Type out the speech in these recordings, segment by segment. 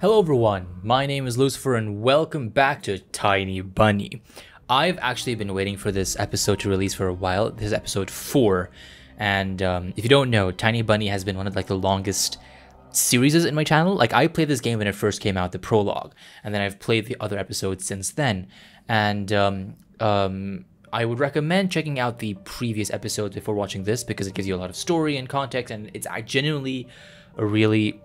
Hello everyone, my name is Lucifer and welcome back to Tiny Bunny. I've actually been waiting for this episode to release for a while. This is episode 4, and if you don't know, Tiny Bunny has been one of the longest series in my channel. Like, I played this game when it first came out, the prologue, and then I've played the other episodes since then. And I would recommend checking out the previous episodes before watching this because it gives you a lot of story and context, and it's genuinely a really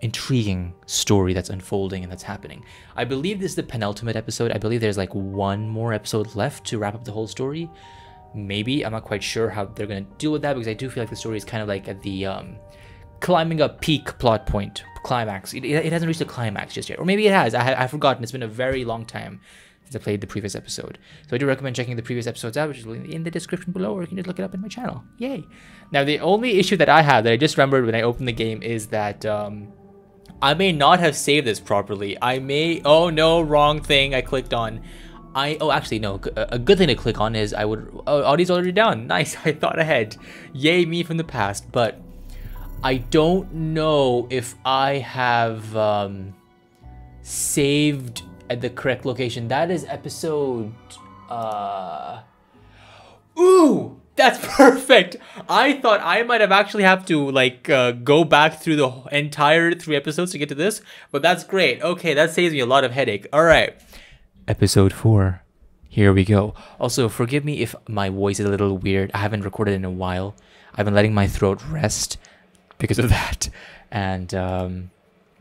intriguing story that's unfolding and that's happening. I believe this is the penultimate episode. I believe there's like one more episode left to wrap up the whole story. Maybe. I'm not quite sure how they're going to deal with that because I do feel like the story is kind of like at the climbing up peak plot point, climax. It hasn't reached the climax just yet. Or maybe it has. I've forgotten. It's been a very long time since I played the previous episode. So I do recommend checking the previous episodes out, which is in the description below, or you can just look it up in my channel. Yay. Now, the only issue that I have that I just remembered when I opened the game is that I may not have saved this properly. Oh no, wrong thing I clicked on. Actually no, a good thing to click on is audio's already down. Nice, I thought ahead. Yay me from the past, but I don't know if I have saved at the correct location. That is episode, ooh! That's perfect! I thought I might have actually have to go back through the entire 3 episodes to get to this, but that's great. Okay, that saves me a lot of headache. Alright. Episode 4. Here we go. Also, forgive me if my voice is a little weird. I haven't recorded in a while. I've been letting my throat rest because of that. And,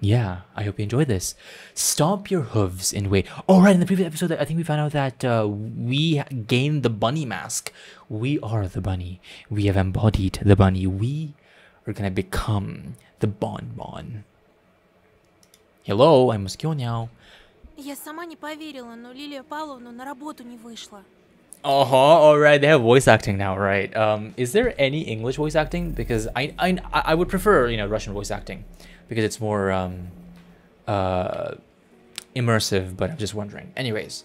yeah, I hope you enjoyed this. Stomp your hooves and wait. Oh, right, in the previous episode, I think we found out that we gained the bunny mask. We are the bunny. We have embodied the bunny. We are gonna become the bonbon. Hello, I'm Muskio. Я сама не поверила, но Лилия Павловна на работу не вышла. Alright, they have voice acting now, right? Is there any English voice acting? Because I would prefer, Russian voice acting because it's more immersive, but I'm just wondering. Anyways,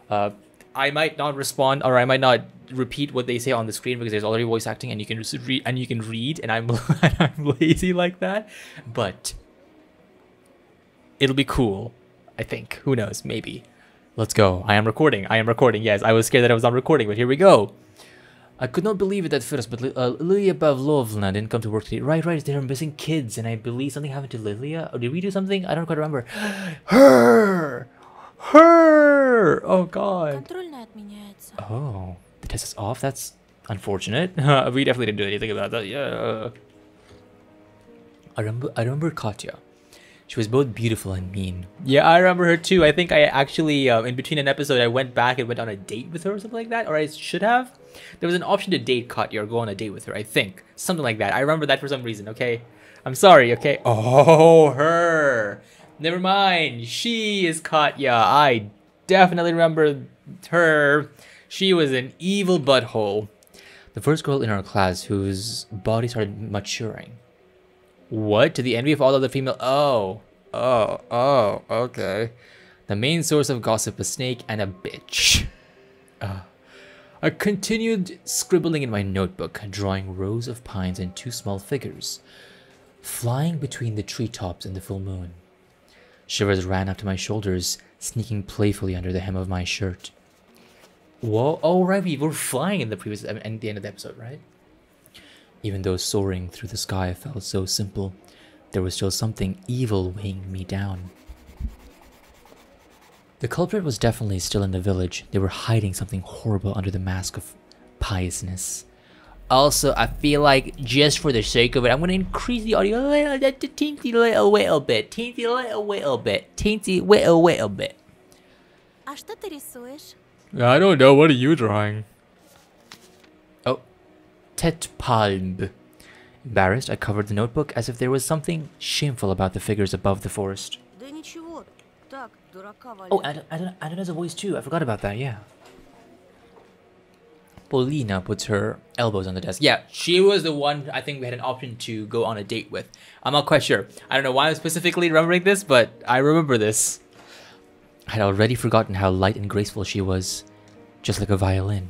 I might not respond, or I might not repeat what they say on the screen because there's already voice acting and you can just read, and I'm I'm lazy like that. But it'll be cool, I think. Who knows? Maybe. Let's go. I am recording. Yes, I was scared that I was not recording, but here we go. I could not believe it at first, but Lilia Pavlovna didn't come to work today. Right, they're missing kids, and I believe something happened to Lilia. Or did we do something? I don't quite remember. Her! Oh god. Контрольная отменяется. Oh, the test is off? That's unfortunate. We definitely didn't do anything about that. Yeah. I remember Katya. She was both beautiful and mean. Yeah, I remember her too. I think I actually, in between an episode, I went back and went on a date with her or something like that. Or I should have. There was an option to date Katya or go on a date with her, I think. Something like that. I remember that for some reason, okay? I'm sorry, okay? Oh, her. Never mind. She is Katya. I definitely remember her. She was an evil butthole. The first girl in our class whose body started maturing. What? To the envy of all other female... Oh, okay. The main source of gossip, a snake and a bitch. I continued scribbling in my notebook, drawing rows of pines and 2 small figures, flying between the treetops in the full moon. Shivers ran up to my shoulders, sneaking playfully under the hem of my shirt. Whoa, oh right, we were flying in the previous... and the end of the episode, right? Even though soaring through the sky felt so simple, there was still something evil weighing me down. The culprit was definitely still in the village. They were hiding something horrible under the mask of piousness. Also, I feel like just for the sake of it, I'm going to increase the audio a teensy little bit. А что ты рисуешь? I don't know. What are you drawing? Tet palm. Embarrassed, I covered the notebook as if there was something shameful about the figures above the forest. Да ничего. Так, дурака валяй. Oh, Anna has a voice too. I forgot about that, yeah. Polina puts her elbows on the desk. Yeah, she was the one I think we had an option to go on a date with. I'm not quite sure. I don't know why I'm specifically remembering this, but I remember this. I had already forgotten how light and graceful she was. Just like a violin.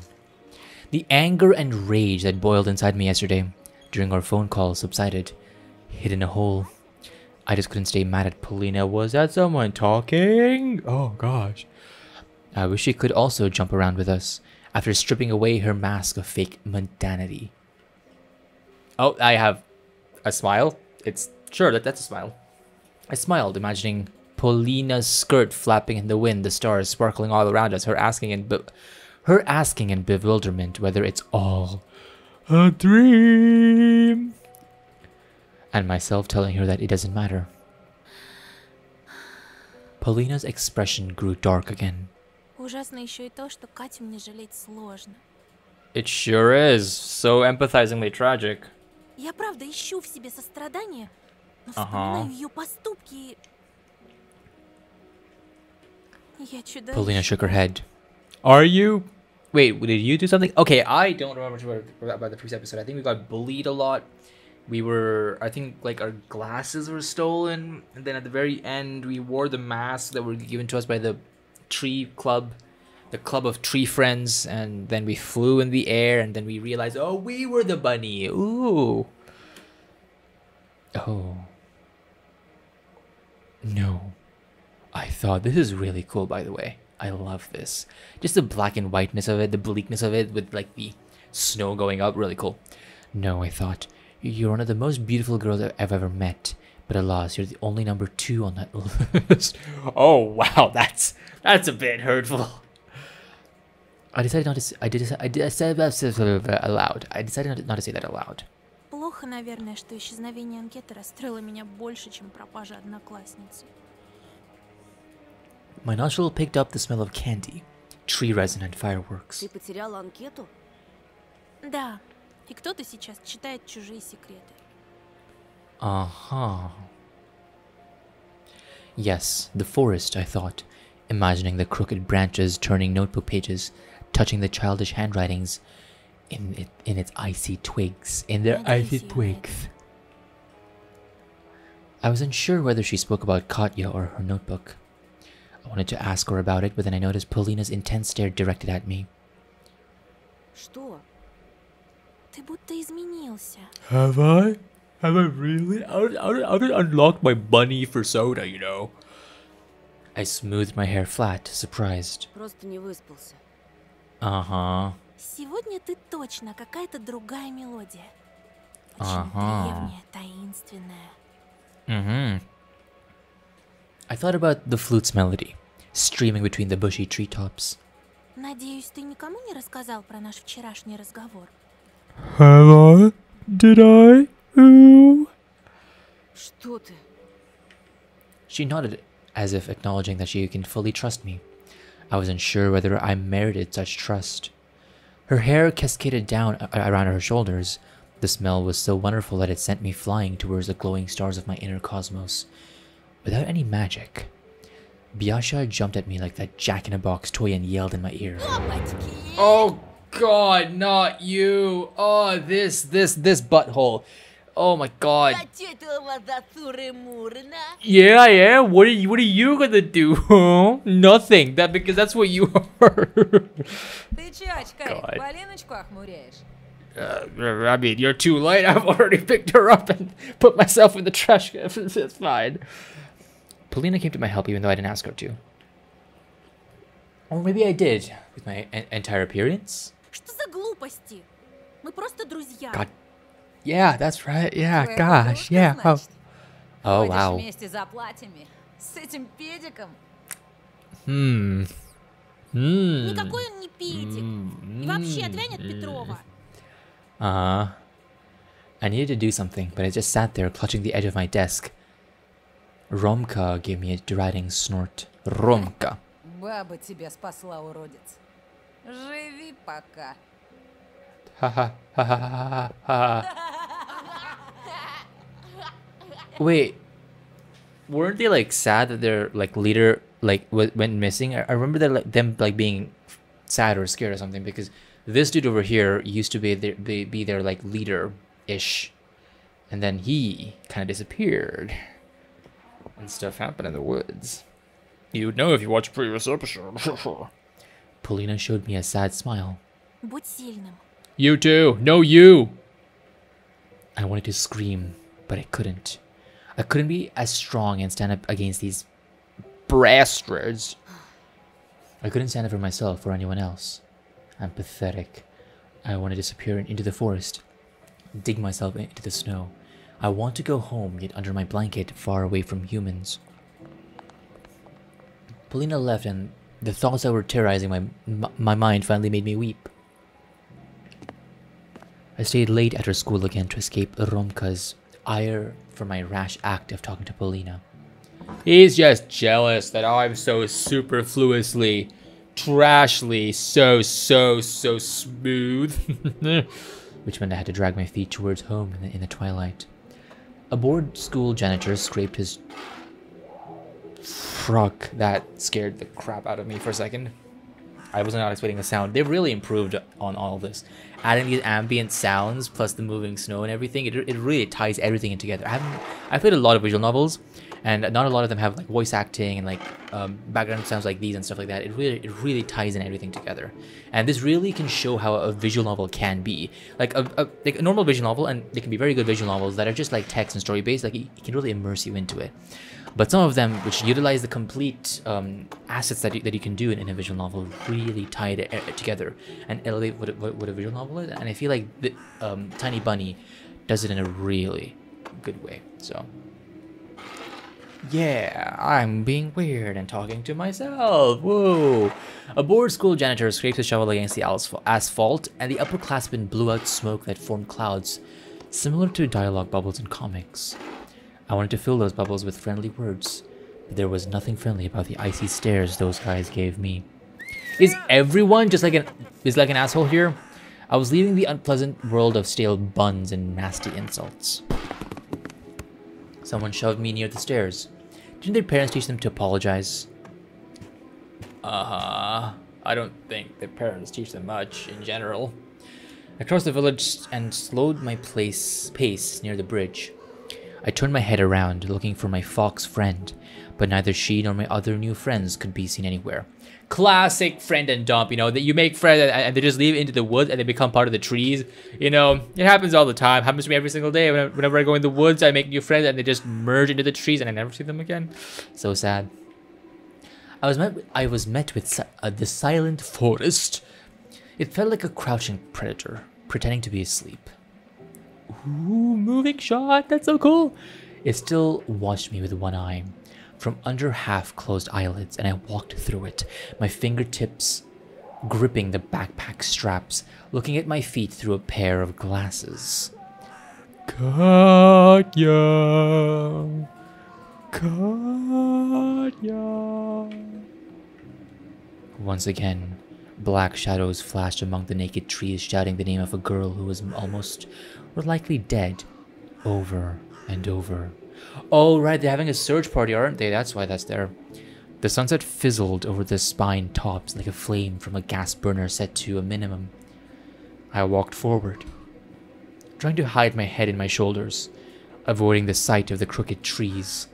The anger and rage that boiled inside me yesterday during our phone call subsided, hid in a hole. I just couldn't stay mad at Polina. Was that someone talking? Oh gosh. I wish she could also jump around with us after stripping away her mask of fake mundanity. Oh, I have a smile. It's sure that's a smile. I smiled, imagining Polina's skirt flapping in the wind, the stars sparkling all around us, her asking in bewilderment whether it's all a dream, and myself telling her that it doesn't matter. Polina's expression grew dark again. Ужасно еще и то, что Катю мне жалеть сложно. It sure is. So empathizingly tragic. Я правда ищу в себе сострадание, но вспоминаю ее поступки и... Я чудовище. Polina shook her head. Are you? Wait, did you do something? Okay, I don't remember too much about the previous episode. I think we got bullied a lot. I think like our glasses were stolen, and then at the very end we wore the masks that were given to us by the tree club, the club of tree friends, and then we flew in the air, and then we realized, oh, we were the bunny. Ooh. Oh. No. I thought, this is really cool, by the way. I love this. Just the black and whiteness of it, the bleakness of it, with like the snow going up, really cool. No, I thought, you're one of the most beautiful girls I've ever met. But alas, you're the only number 2 on that list. Oh wow, that's a bit hurtful. I decided not to say that aloud. I decided not to say that aloud. Плохо, наверное, что исчезновение анкеты расстроило меня больше, чем пропажа одноклассницы. My nostril picked up the smell of candy, tree resin, and fireworks. Ты потеряла анкету? Да, и кто-то сейчас читает чужие секреты. Uh-huh. Yes, the forest, I thought, imagining the crooked branches turning notebook pages, touching the childish handwritings in its icy twigs, in their icy twigs. I was unsure whether she spoke about Katya or her notebook. I wanted to ask her about it, but then I noticed Polina's intense stare directed at me. Что? Ты будто изменился. Have I? Have I really? I would unlock my bunny for soda, you know. I smoothed my hair flat, surprised. Просто не выспался. Uh-huh. Сегодня ты точно какая-то другая мелодия. Очень древняя, таинственная. Mm-hmm. I thought about the flute's melody, streaming between the bushy treetops. Надеюсь, ты никому не рассказал про наш вчерашний разговор? Hello? Did I? Ooh. Что ты? She nodded, as if acknowledging that she can fully trust me. I was unsure whether I merited such trust. Her hair cascaded down around her shoulders. The smell was so wonderful that it sent me flying towards the glowing stars of my inner cosmos. Without any magic. Biasha jumped at me like that jack-in-a-box toy and yelled in my ear. Oh god, not you! Oh, this butthole. Oh my god. Yeah. What are you gonna do? Huh? Nothing. Because that's what you are. I mean, you're too late. I've already picked her up and put myself in the trash can. It's fine. Polina came to my help even though I didn't ask her to. Or maybe I did, with my entire appearance. Что за глупости? Мы просто друзья. God. Yeah, that's right. Yeah, gosh. Yeah. Oh wow. Никакой он не педик. И вообще, отвянь от Петрова. I needed to do something, but I just sat there clutching the edge of my desk. Romka gave me a deriding snort. Romka. Баба тебя спасла, уродец. Живи пока. Wait, weren't they like sad that their like leader like went missing? I remember that them like being sad or scared or something because this dude over here used to be their like leader-ish, and then he kind of disappeared. And stuff happened in the woods. You would know if you watched previous episode. Polina showed me a sad smile. Будь сильным. You too. No, you. I wanted to scream, but I couldn't. I couldn't be as strong and stand up against these bastards. I couldn't stand up for myself or anyone else. I'm pathetic. I want to disappear into the forest, dig myself into the snow. I want to go home, get under my blanket, far away from humans. Polina left, and the thoughts that were terrorizing my mind finally made me weep. I stayed late after school again to escape Romka's ire for my rash act of talking to Polina. He's just jealous that I'm so superfluously, trashly, so smooth. Which meant I had to drag my feet towards home in the twilight. A bored school janitor scraped his frock. That scared the crap out of me for a second. I was not expecting a sound. They've really improved on all of this. Adding these ambient sounds plus the moving snow and everything, it really ties everything in together. I've played a lot of visual novels, and not a lot of them have like voice acting and like background sounds like these and stuff like that. It really ties in everything together, and this really can show how a visual novel can be. Like a normal visual novel, and they can be very good visual novels that are just like text and story based. Like it can really immerse you into it. But some of them, which utilize the complete assets that you can do in a visual novel, really tie it together and elevate what a visual novel is. And I feel like the, Tiny Bunny does it in a really good way. So, yeah, I'm being weird and talking to myself. Whoa! A bored school janitor scrapes his shovel against the asphalt, and the upperclassmen blew out smoke that formed clouds, similar to dialogue bubbles in comics. I wanted to fill those bubbles with friendly words, but there was nothing friendly about the icy stares those guys gave me. Is everyone just like an asshole here? I was leaving the unpleasant world of stale buns and nasty insults. Someone shoved me near the stairs. Didn't their parents teach them to apologize? I don't think their parents teach them much in general. I crossed the village and slowed my pace near the bridge. I turned my head around, looking for my fox friend, but neither she nor my other new friends could be seen anywhere. Classic friend and dump, you know, that you make friends and they just leave into the woods and they become part of the trees. You know, it happens all the time. Happens to me every single day. Whenever I go in the woods, I make new friends and they just merge into the trees and I never see them again. So sad. I was met with the silent forest. It felt like a crouching predator, pretending to be asleep. Ooh, moving shot, that's so cool. It still watched me with one eye, from under half-closed eyelids, and I walked through it, my fingertips gripping the backpack straps, looking at my feet through a pair of glasses. Katya! Once again, black shadows flashed among the naked trees, shouting the name of a girl who was almost or likely dead, over and over. Oh, right, they're having a search party, aren't they? That's why that's there. The sunset fizzled over the spine tops like a flame from a gas burner set to a minimum. I walked forward, trying to hide my head in my shoulders, avoiding the sight of the crooked trees.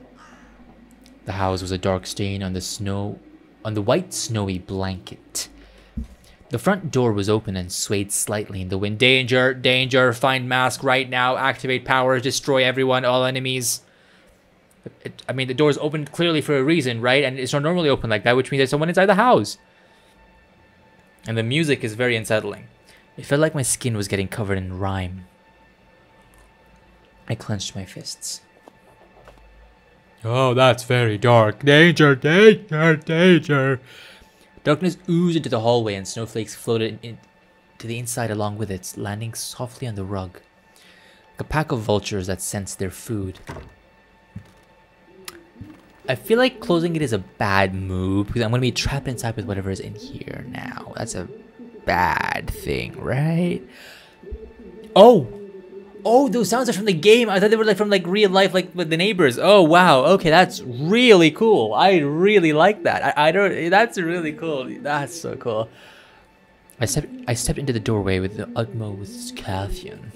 The house was a dark stain on the white snowy blanket. The front door was open and swayed slightly in the wind. Danger, danger, find mask right now, activate powers, destroy everyone, all enemies. I mean, the door is open clearly for a reason, right? And it's not normally open like that, which means there's someone inside the house. And the music is very unsettling. It felt like my skin was getting covered in rime. I clenched my fists. Oh, that's very dark. Danger, danger, danger. Darkness oozed into the hallway and snowflakes floated to the inside along with it, landing softly on the rug. Like a pack of vultures that sensed their food. I feel like closing it is a bad move because I'm going to be trapped inside with whatever is in here now. That's a bad thing, right? Oh! Oh, those sounds are from the game. I thought they were like from like real life, like with the neighbors. Oh wow, okay, that's really cool. I really like that. I don't. That's really cool. That's so cool. I stepped into the doorway with the utmost caution.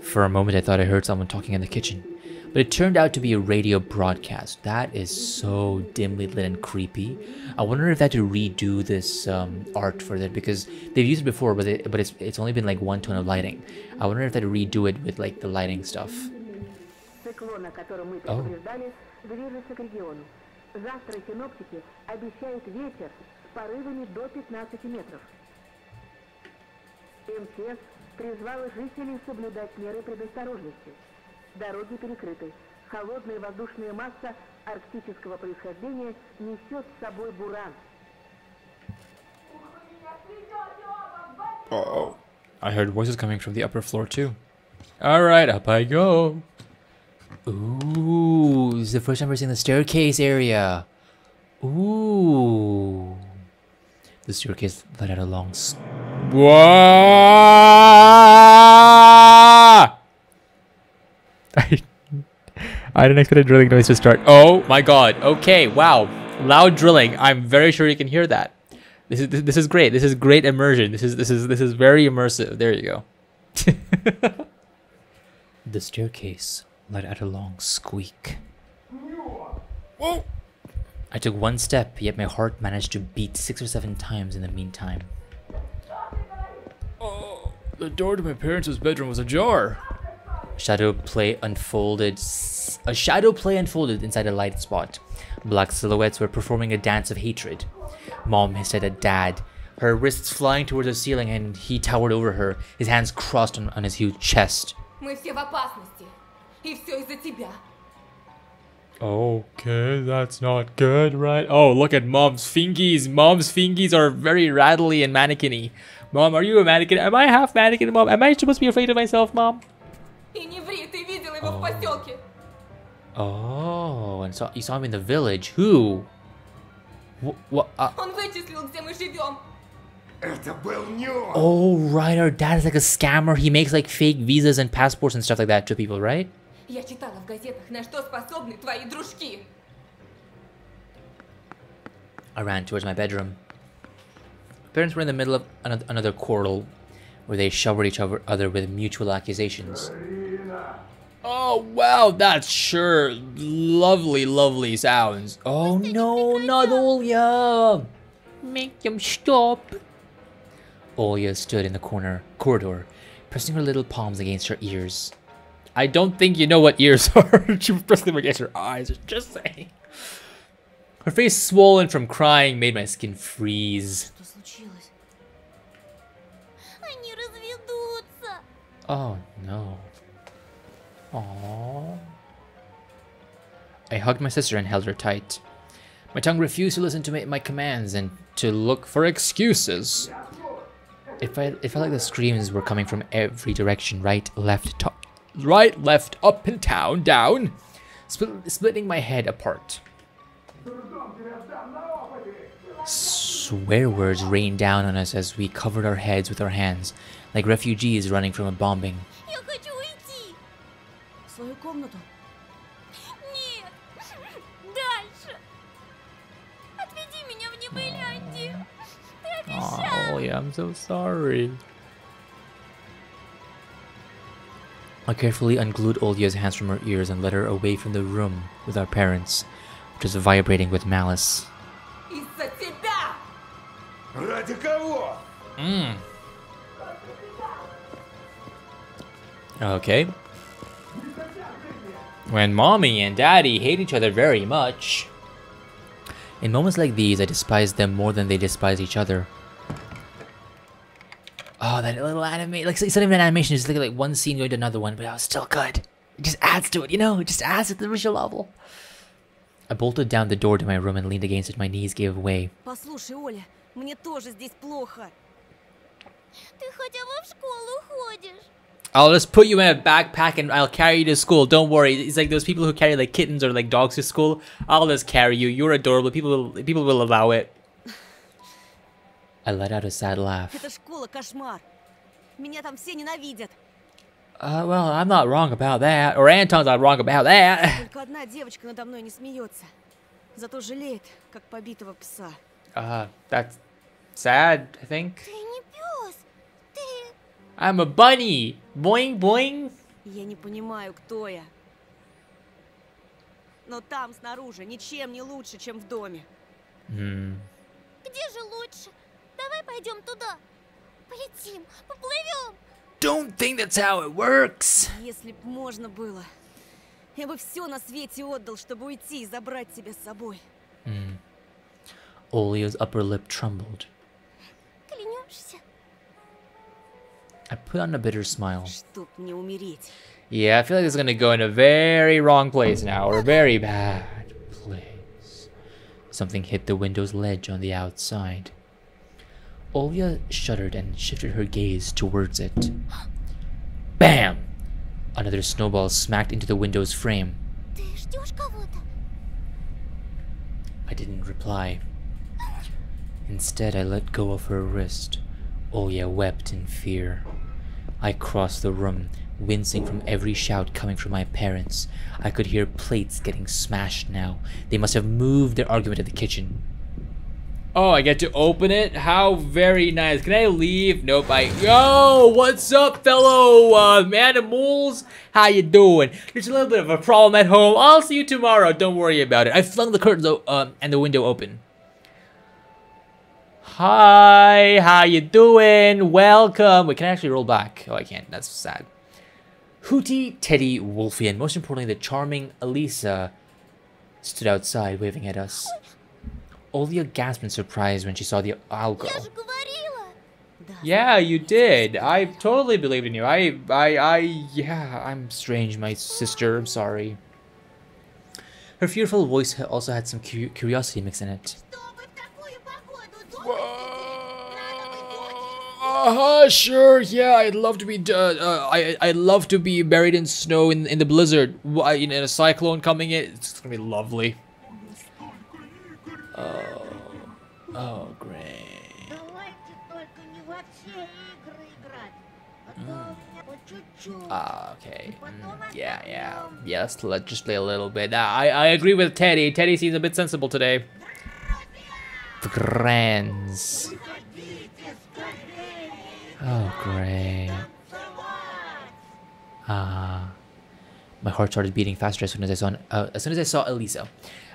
For a moment, I thought I heard someone talking in the kitchen, but it turned out to be a radio broadcast. That is so dimly lit and creepy. I wonder if they had to redo this art for that because they've used it before, but it's only been like one tone of lighting. I wonder if they had to redo it with like the lighting stuff. ураган, о котором мы предупреждали, движется к региону. Завтра синоптики обещают ветер с порывами до 15 метров. МЧС призвала жителей соблюдать меры предосторожности. Дороги перекрыты. Холодная воздушная масса арктического происхождения несет с собой буран. Oh, I heard voices coming from the upper floor too. All right, up I go. Ooh, this is the first time we're seeing the staircase area. Ooh, the staircase led out a long. I didn't expect a drilling noise to start. Oh my god. Okay, wow. Loud drilling. I'm very sure you can hear that. This is great. This is great immersion. This is very immersive. There you go. The staircase let out a long squeak. Whoa. I took one step, yet my heart managed to beat 6 or 7 times in the meantime. Oh, the door to my parents' bedroom was ajar. A shadow play unfolded inside a light spot. Black silhouettes were performing a dance of hatred. Mom hissed at Dad, her wrists flying towards the ceiling, and he towered over her, his hands crossed on his huge chest. Мы все в опасности. И все из-за тебя. Okay, that's not good, right? Oh, look at Mom's fingies. Mom's fingies are very rattly and mannequin-y. Mom, are you a mannequin? Am I half mannequin, Mom? Am I supposed to be afraid of myself, Mom? И не ври, ты видела его в поселке. Oh, and so you saw him in the village. Who? What? Он вычислил, где мы живем. Oh, right. Our dad is like a scammer. He makes like fake visas and passports and stuff like that to people, right? Я читала в газетах, на что способны твои дружки. I ran towards my bedroom. My parents were in the middle of another quarrel where they showered each other with mutual accusations. Oh, wow, that's sure lovely, lovely sounds. Oh, no, not Olya. Make them stop. Olya stood in the corridor, pressing her little palms against her ears. I don't think you know what ears are. She pressed them against her eyes, just saying. Her face swollen from crying made my skin freeze. Что случилось? Они разведутся. Oh, no. Aww. I hugged my sister and held her tight. My tongue refused to listen to my commands and to look for excuses. It felt like the screams were coming from every direction, right, left, up and down, splitting my head apart. Swear words rained down on us as we covered our heads with our hands, like refugees running from a bombing. Я хочу уйти. В свою комнату. Нет. Дальше. Отведи меня в Небыляндию. Ты обещал. Oh, yeah, I'm so sorry. I carefully unglued Olya's hands from her ears and led her away from the room with our parents, which was vibrating with malice. Из-за тебя. Ради кого? Okay. When Mommy and Daddy hate each other very much. In moments like these, I despise them more than they despise each other. Oh, that little anime. Like, it's not even an animation, it's like one scene going to another one, but it was still good. It just adds to it, you know? It just adds to the visual level. I bolted down the door to my room and leaned against it. My knees gave way. Послушай, Оля, мне тоже здесь плохо. Ты хотя бы в школу ходишь. I'll just put you in a backpack and I'll carry you to school. Don't worry. It's like those people who carry like kittens or like dogs to school. I'll just carry you. You're adorable. People will allow it. I let out a sad laugh. Эта школа кошмар. Меня там все ненавидят. Well, I'm not wrong about that. Or Anton's not wrong about that. Только одна девочка надо мной не смеется. Зато жалеет, как побитого пса. That's sad, I think. Ты не пес. Ты... I'm a bunny. Boing, boing. Я не понимаю, кто я. Но там, снаружи, ничем не лучше, чем в доме. Где же лучше? Давай пойдем туда. Полетим, поплывем. Don't think that's how it works. Если б можно было. Я бы все на свете отдал, чтобы уйти и забрать тебя с собой. Olia's upper lip trembled. Клянешься? I put on a bitter smile. Чтоб не умереть. Yeah, I feel like it's gonna go in a very wrong place now, or a very bad place. Something hit the window's ledge on the outside. Olia shuddered and shifted her gaze towards it. Bam! Another snowball smacked into the window's frame. Ты ждешь кого-то? I didn't reply. Instead, I let go of her wrist. Olia wept in fear. I crossed the room, wincing from every shout coming from my parents. I could hear plates getting smashed now. They must have moved their argument at the kitchen. Oh, I get to open it? How very nice. Can I leave? Nope, Yo, what's up, fellow animals? How you doing? There's a little bit of a problem at home. I'll see you tomorrow. Don't worry about it. I flung the curtains and the window open. Hi, how you doing? Welcome. Wait, can I actually roll back? Oh, I can't. That's sad. Hooty, Teddy, Wolfie, and most importantly, the charming Elisa stood outside waving at us. Olia gasped in surprise when she saw the owl girl. Я же говорила! Yeah, you did. I totally believed in you. Yeah, I'm strange, my sister. I'm sorry. Her fearful voice also had some curiosity mixed in it. Sure, yeah, I'd love to be, I'd love to be buried in snow in the blizzard, in a cyclone coming in. It's gonna be lovely. Oh, great. Okay. Yeah. Yes, let's just play a little bit. I agree with Teddy. Teddy seems a bit sensible today. Friends. Oh, great. My heart started beating faster as soon as I saw Elisa,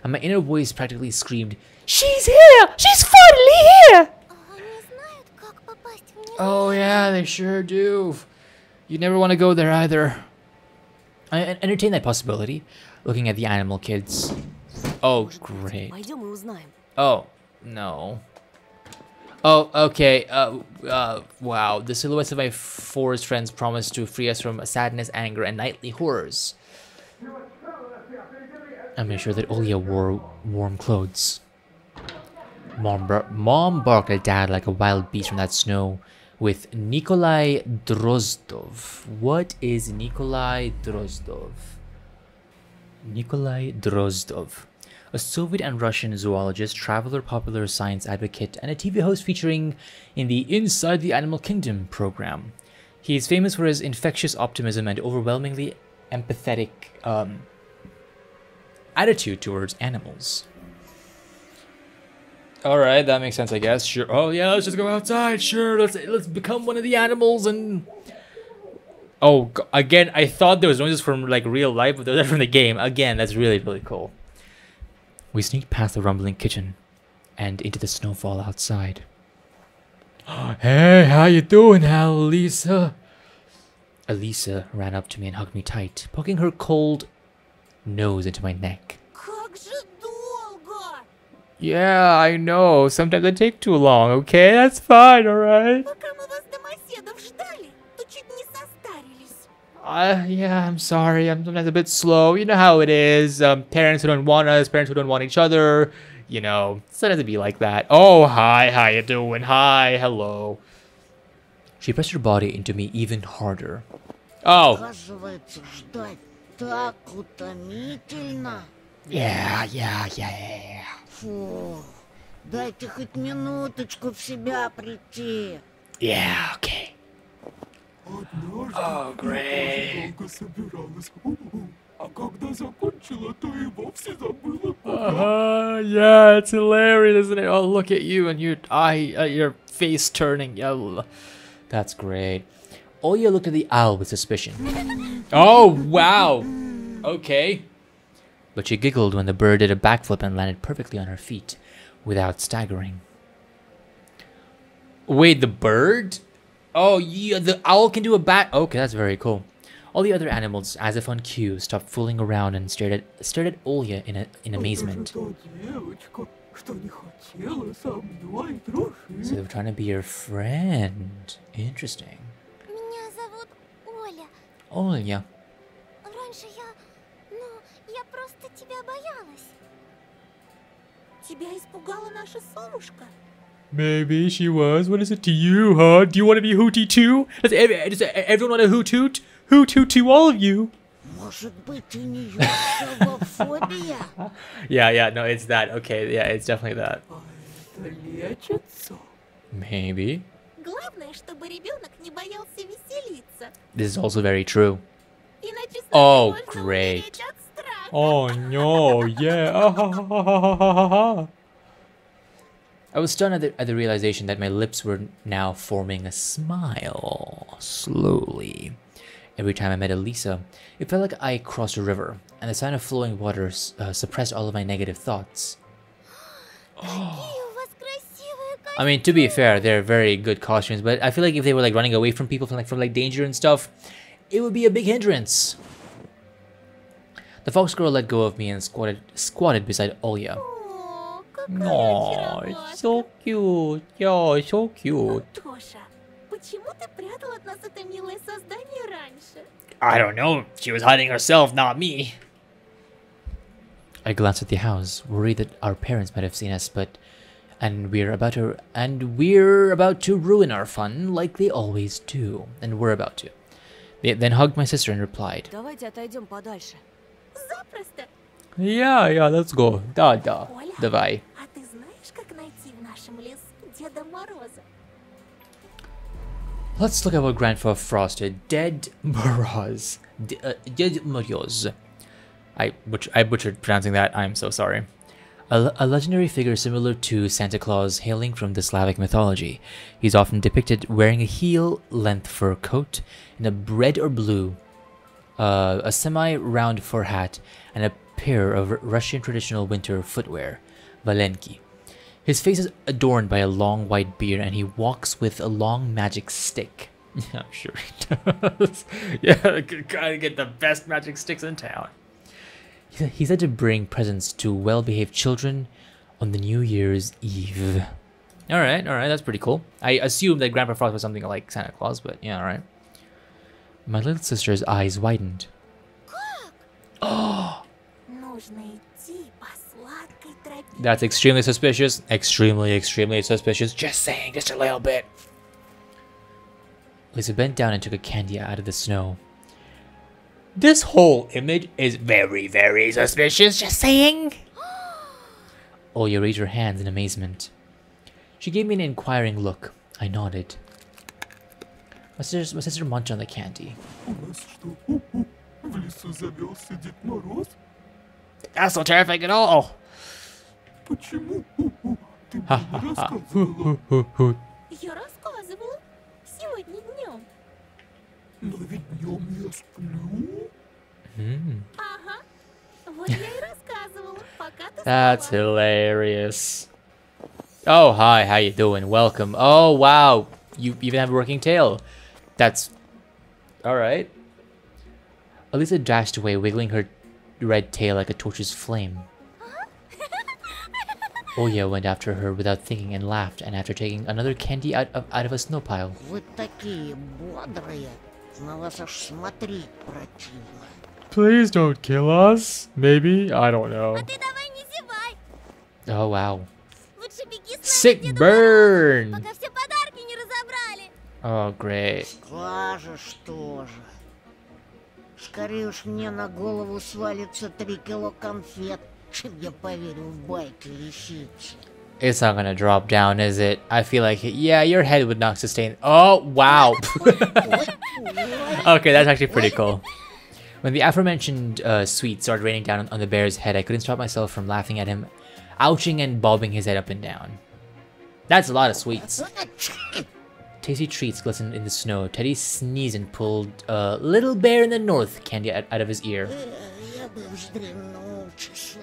and my inner voice practically screamed, "She's here! She's finally here!" Они знают, как попасть в него. Oh yeah, they sure do. You never want to go there either. I entertain that possibility, looking at the animal kids. Oh, great. Пойдем и узнаем. Oh, no. Oh, okay. Wow. The silhouettes of my forest friends promise to free us from sadness, anger, and nightly horrors. I made sure that Olia wore warm clothes. Mom barked at Dad like a wild beast from that snow with Nikolai Drozdov. What is Nikolai Drozdov? Nikolai Drozdov. A Soviet and Russian zoologist, traveler, popular science advocate, and a TV host featuring in the Inside the Animal Kingdom program. He is famous for his infectious optimism and overwhelmingly empathetic attitude towards animals. Alright, that makes sense, I guess. Sure. Oh yeah, let's just go outside. Sure, let's become one of the animals and... Oh, again, I thought there was noises from like real life, but those are from the game. Again, that's really, really cool. We sneaked past the rumbling kitchen and into the snowfall outside. Hey, how you doing, Elisa? Elisa ran up to me and hugged me tight, poking her cold nose into my neck. Как же долго! Yeah, I know. Sometimes I take too long, okay? That's fine, alright? Пока мы вас домоседов ждали, то чуть не состарились. Yeah, I'm sorry. I'm sometimes a bit slow. You know how it is. Parents who don't want us, parents who don't want each other. You know, sometimes it be like that. Oh, hi. How you doing? Hi. Hello. She pressed her body into me even harder. Oh. Оказывается, ждать так утомительно. Yeah. Фу, дайте хоть минуточку в себя прийти. Yeah, okay. Oh, great. Yeah, it's hilarious, isn't it? Oh, look at you and your face turning yellow. That's great. Olia looked at the owl with suspicion. Oh, wow. Okay. But she giggled when the bird did a backflip and landed perfectly on her feet without staggering. Wait, the bird? Oh, yeah, the owl can do a back... Okay, that's very cool. All the other animals, as if on cue, stopped fooling around and stared at Olya in amazement. So they were trying to be your friend. Interesting. Меня зовут Оля. Olya. Раньше я просто тебя боялась. Тебя испугала наша совушка? Maybe she was. What is it to you, huh? Do you want to be hooty too? Does everyone want a hoot hoot? Hoot hoot to all of you. Может быть, у нее шизофобия? Yeah, no, it's that. Okay, yeah, it's definitely that. Maybe. Главное, чтобы ребенок не боялся веселиться. This is also very true. Иначе с Oh, нами можно great. умереть от страха. Oh no, yeah. I was stunned at the realization that my lips were now forming a smile, slowly. Every time I met Elisa, it felt like I crossed a river, and the sound of flowing water suppressed all of my negative thoughts. I mean, to be fair, they're very good costumes, but I feel like if they were like running away from people from danger and stuff, it would be a big hindrance. The fox girl let go of me and squatted beside Olya. О, какая Oh, очаровашка. so cute. Yeah, so cute. Тоша, почему ты прятал от нас это милое создание раньше? I don't know. She was hiding herself, not me. I glanced at the house, worried that our parents might have seen us, and we're about to ruin our fun like they always do. And we're about to. They then hugged my sister and replied, Давайте отойдем подальше. Запросто. Yeah, let's go. Да. Оля, Давай. а ты знаешь, как найти в нашем лесу Деда Мороза? Let's look at what Grandpa Frost did. Dead Moroz. Dead Moroz. I butchered pronouncing that. I'm so sorry. A legendary figure similar to Santa Claus hailing from the Slavic mythology. He's often depicted wearing a heel-length fur coat in a red or blue, a semi-round fur hat, and a pair of Russian traditional winter footwear, valenki. His face is adorned by a long white beard, and he walks with a long magic stick. Yeah, I'm sure he does. Yeah, gotta get the best magic sticks in town. He's said to bring presents to well-behaved children on the New Year's Eve. Alright, that's pretty cool. I assumed that Grandpa Frost was something like Santa Claus, but yeah, alright. My little sister's eyes widened. Oh! Нужно идти по сладкой тропе. That's extremely suspicious. Extremely suspicious. Just saying, just a little bit. Lisa bent down and took a candy out of the snow. This whole image is very, very suspicious, just saying. Olya raised her hands in amazement. She gave me an inquiring look. I nodded. My sister munched on the candy. That's not terrifying at all. Я рассказывала. Сегодня днем. Ага. Вот я и рассказывала, пока ты That's спала. hilarious. Oh, hi, how you doing? Welcome. Oh, wow. You even have a working tail. That's... Alright. Elisa dashed away, wiggling her red tail like a torch's flame. Olya went after her without thinking and laughed, and after taking another candy out of a snow pile. Вы такие бодрые. На вас аж смотреть противно. Please don't kill us. Maybe? I don't know. Ты давай не зевай. Oh, wow. Лучше беги с нами, Sick Деду burn! Морозу, пока все подарки не разобрали. Oh, great. Скажешь тоже. Скорее уж мне на голову свалится 3 кило конфет, чем я поверю в байки лисицы. It's not gonna drop down, is it? I feel like, yeah, your head would not sustain. Oh, wow. Okay, that's actually pretty cool. When the aforementioned sweets started raining down on the bear's head, I couldn't stop myself from laughing at him, ouching and bobbing his head up and down. That's a lot of sweets. Tasty treats glistened in the snow. Teddy sneezed and pulled Little Bear in the North candy out of his ear. Я бы вздремнул часок.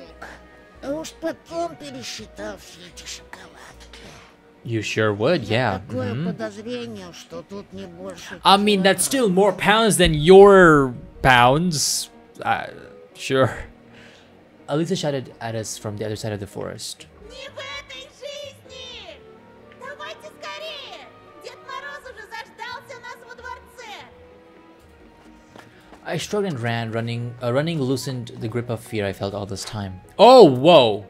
А уж потом пересчитал все эти шоколадки. You sure would, yeah. Такое подозрение, что тут не больше I mean, that's килограмма. still more pounds than your pounds. Sure. Alisa shouted at us from the other side of the forest. Не в этой жизни! Давайте скорее! Дед Мороз уже заждался нас во дворце! I struggled and ran, running loosened the grip of fear I felt all this time. Oh, whoa!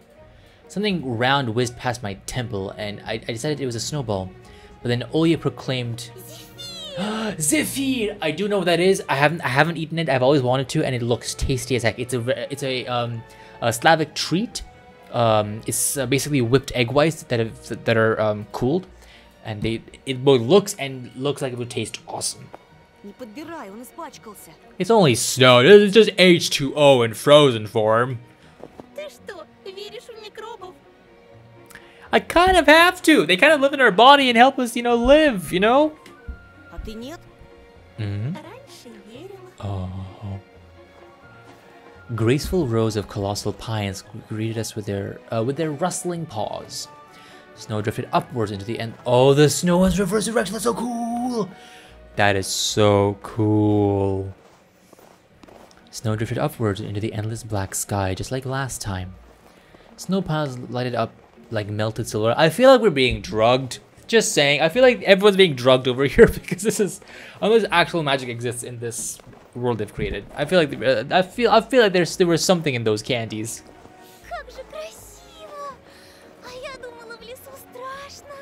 Something round whizzed past my temple, and I decided it was a snowball. But then Oya proclaimed, Zephyr! I do know what that is. I haven't eaten it. I've always wanted to, and it looks tasty as heck. It's a Slavic treat. It's basically whipped egg whites that are cooled, and it both looks like it would taste awesome. Не подбирай, он испачкался. It's only snow. It's just H2O in frozen form. Ты что, веришь в микробов? I kind of have to. They kind of live in our body and help us, live, А ты нет? Mm-hmm. Раньше верила. Oh. Graceful rows of colossal pines greeted us with their rustling paws. Snow drifted upwards into the end. Oh, the snow has reverse direction. That's so cool. That is so cool. Snow drifted upwards into the endless black sky, just like last time. Snow piles lighted up like melted silver. I feel like we're being drugged. Just saying. I feel like everyone's being drugged over here because this is, unless actual magic exists in this world they've created. I feel like there was something in those candies. Как же красиво! А я думала, в лесу страшно.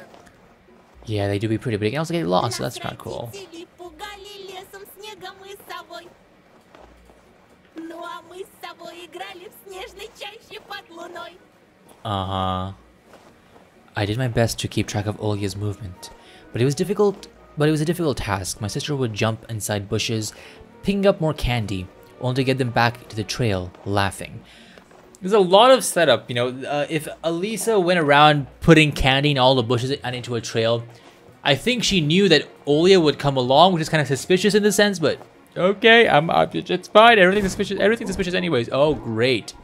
Yeah, they do be pretty, but you can also get lost, so that's not cool. Родители пугали лесом, снегом и совой. Ну а мы с собой играли в снежной чаще под луной. Uh-huh. I did my best to keep track of Olga's movement, but it was a difficult task. My sister would jump inside bushes, picking up more candy, only to get them back to the trail, laughing. There's a lot of setup, if Alisa went around putting candy in all the bushes and into a trail, I think she knew that Olga would come along, which is kind of suspicious in the sense, but okay, it's fine. Everything's suspicious anyways. Oh, great.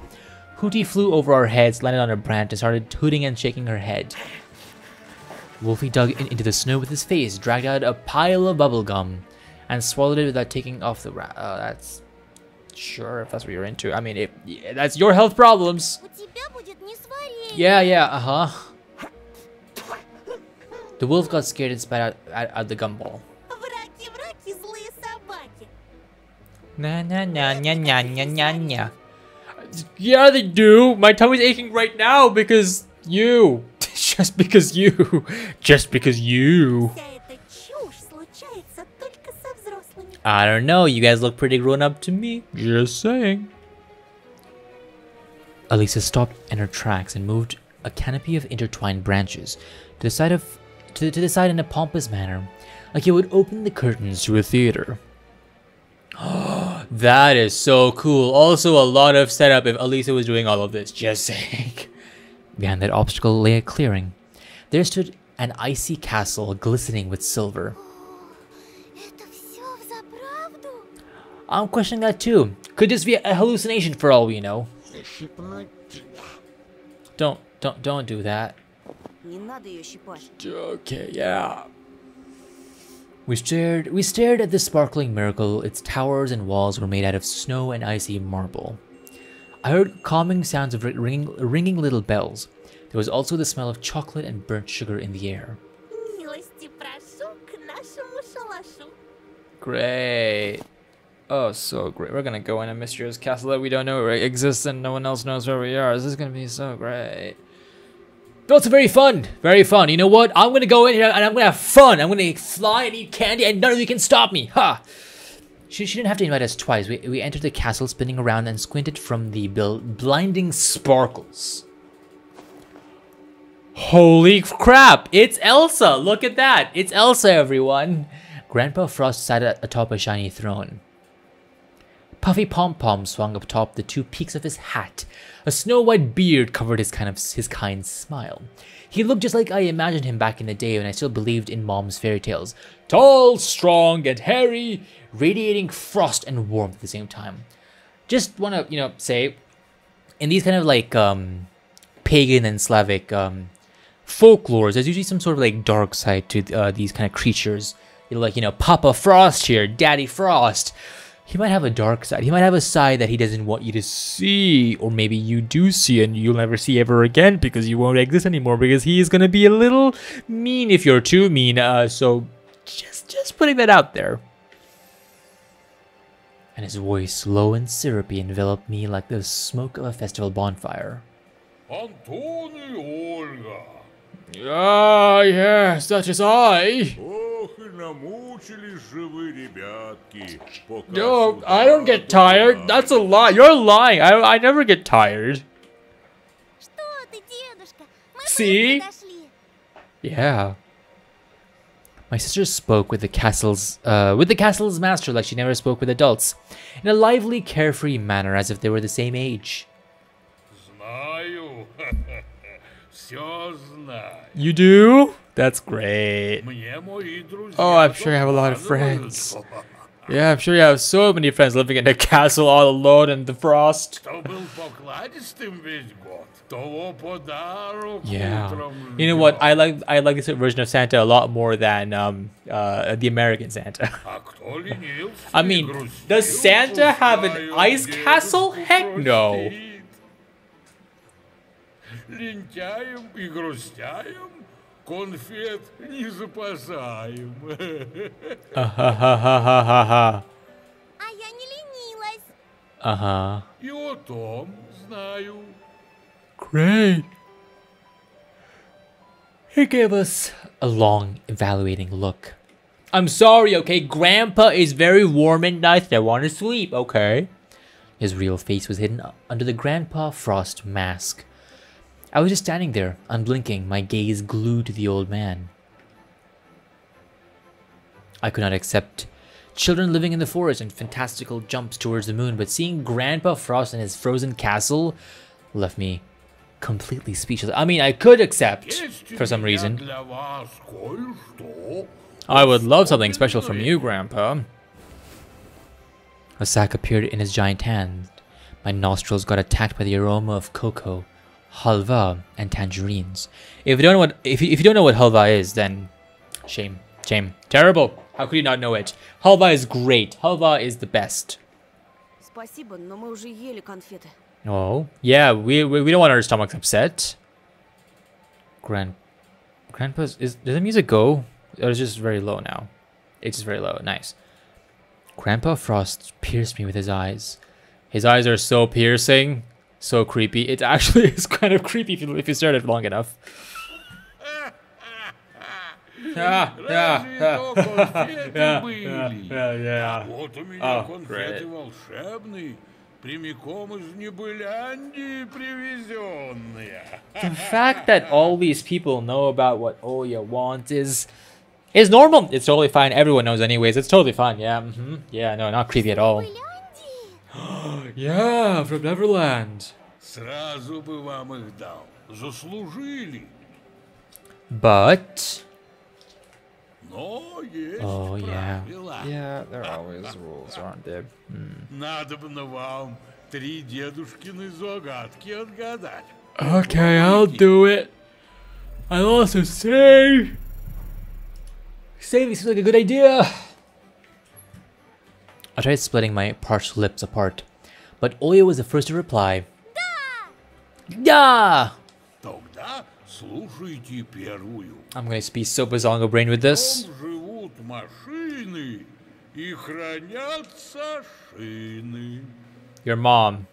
Hootie flew over our heads, landed on a branch, and started hooting and shaking her head. Wolfie dug into the snow with his face, dragged out a pile of bubblegum, and swallowed it without taking off the wrap. That's... Sure, if that's what you're into. I mean, that's your health problems. У тебя будет несварение. Yeah, uh-huh. The wolf got scared and spat out the gumball. Враки, злые собаки. Nya. Yeah, they do. My tummy's aching right now because you. Just because you. Just because you. Вся эта чушь случается только со взрослыми. I don't know. You guys look pretty grown up to me. Just saying. Alisa stopped in her tracks and moved a canopy of intertwined branches to the side in a pompous manner, like it would open the curtains to a theater. That is so cool. Also a lot of setup if Alisa was doing all of this. Just saying. Behind that obstacle lay a clearing. There stood an icy castle glistening with silver. Это все взаправду? I'm questioning that too. Could just be a hallucination for all we know. Защипнуть тебя. Don't do that. Не надо ее щипать. Okay, yeah. We stared at the sparkling miracle. Its towers and walls were made out of snow and icy marble. I heard calming sounds of ringing little bells. There was also the smell of chocolate and burnt sugar in the air. Милости прошу к нашему шалашу. Great. Oh, so great. We're gonna go in a mysterious castle that we don't know exists and no one else knows where we are. This is gonna be so great. But also very fun. Very fun. You know what? I'm gonna go in here and I'm gonna have fun. I'm gonna fly and eat candy and none of you can stop me. Ha! She didn't have to invite us twice. We entered the castle spinning around and squinted from the blinding sparkles. Holy crap! It's Elsa! Look at that! It's Elsa, everyone! Grandpa Frost sat atop a shiny throne. Puffy pom-pom swung atop the two peaks of his hat. A snow-white beard covered his kind smile. He looked just like I imagined him back in the day when I still believed in Mom's fairy tales. Tall, strong, and hairy, radiating frost and warmth at the same time. Just want to, say, in these kind of like pagan and Slavic folklore, there's usually some sort of like dark side to these kind of creatures. You're like, you know, Papa Frost here, Daddy Frost. He might have a dark side. He might have a side that he doesn't want you to see, or maybe you do see and you'll never see ever again because you won't exist anymore, because he is gonna be a little mean if you're too mean. So just putting that out there. And his voice, low and syrupy, enveloped me like the smoke of a festival bonfire. Антон и Ольга. Ah, yes, that is I. Ох, и намучились же вы, ребятки. No, I don't get tired. That's a lie. You're lying. I never get tired. Что ты, дедушка? Мы See? быстро дошли. Yeah. My sister spoke with the castle's master like she never spoke with adults, in a lively, carefree manner, as if they were the same age. Знаю. Все знаю. You do? That's great. Мне мои друзья. Oh, I'm sure you have a lot of friends. Yeah, I'm sure you have so many friends living in a castle all alone in the frost. Кто был покладистым весь год, того подарок Yeah. утром You know what? ждет. I like this version of Santa a lot more than the American Santa. А кто ленился I и mean, грустил, does Santa have an пускай ice дедушку castle? Heck no. простит. Лентяем и грустяем конфет не запасаем. Ha. А я не ленилась. Uh-huh. И о том знаю. Great. He gave us a long, evaluating look. I'm sorry, okay? Grandpa is very warm and nice. I want to sleep, okay? His real face was hidden under the Grandpa Frost mask. I was just standing there, unblinking, my gaze glued to the old man. I could not accept children living in the forest and fantastical jumps towards the moon, but seeing Grandpa Frost in his frozen castle left me completely speechless. I mean, I could accept, Есть for some у меня reason. для вас кое-что. I would love something special from you, Grandpa. A sack appeared in his giant hand. My nostrils got attacked by the aroma of cocoa, halva, and tangerines. If you don't know what halva is, then shame. Terrible. How could you not know it? Halva is great. Halva is the best. Спасибо, но мы уже ели конфеты. Oh, yeah, we don't want our stomachs upset. Grandpa's, does the music go? Or is it just very low now? It's just very low. Nice. Grandpa Frost pierced me with his eyes. His eyes are so piercing, so creepy. It actually is kind of creepy if you stare at it long enough. Разве то конфеты были? Yeah. Вот у меня Oh, конфеты great. волшебные, прямиком из Небыляндии привезенные. The fact that all these people know about what Oya wants is normal. It's totally fine. Everyone knows anyways. It's totally fine. Yeah. Yeah. No, not creepy at all. Гляньте. Yeah, from Neverland. Сразу бы вам их дал. Заслужили. But Но есть oh yeah, правила. yeah, there are always rules, aren't there? Надобно вам 3 дедушкины загадки отгадать. Okay, I'll do it. I'll also say saving seems like a good idea. I tried splitting my parched lips apart, but Oya was the first to reply. Yeah. Тогда слушайте первую. I'm gonna be so bazongo brain with this. Там живут машины и хранятся шины. Your mom.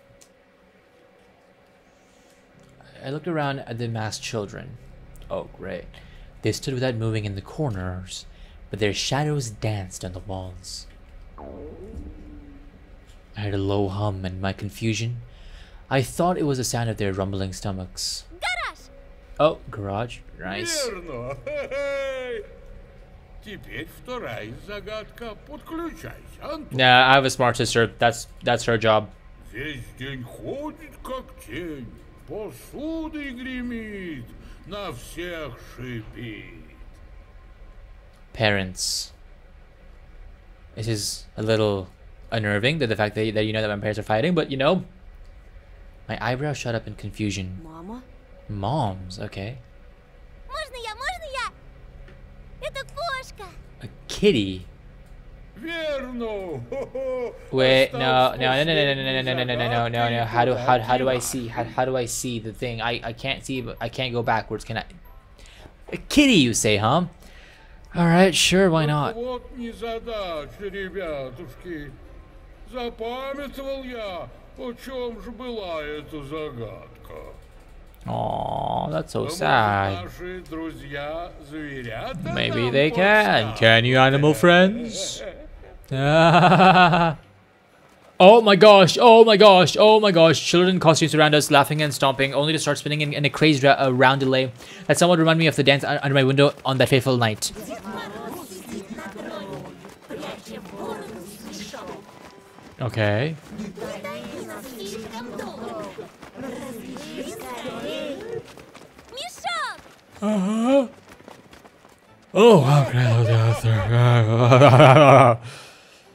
I looked around at the masked children. Oh, great. They stood without moving in the corners, but their shadows danced on the walls. I heard a low hum, and in my confusion, I thought it was the sound of their rumbling stomachs. Гараж. Oh, garage. Nice. Верно. Теперь вторая загадка. Подключайся, Антон. Nah, I have a smart sister. That's her job. Весь день ходит, как тень. Посудой гремит, на всех шипит. Parents. It is a little unnerving that the fact that you know that my parents are fighting, but you know, my eyebrows shot up in confusion. Мама? Moms, okay. Мы Это кошка. A kitty? Верно. Wait, no. How do I see the thing? I can't see, but I can't go backwards. Can I? A kitty, you say, huh? All right, sure, why not? Вот незадача, ребятушки. Запамятовал я, о чем же была эта загадка. Oh, that's so Может, sad. наши друзья зверята Maybe нам they can. подскажут? Can you, animal friends? Oh my gosh, oh my gosh, oh my gosh. Children in costumes surround us, laughing and stomping, only to start spinning in a crazed round delay. That somewhat reminded me of the dance under my window on that fateful night. Okay. Мешок! Oh, wow.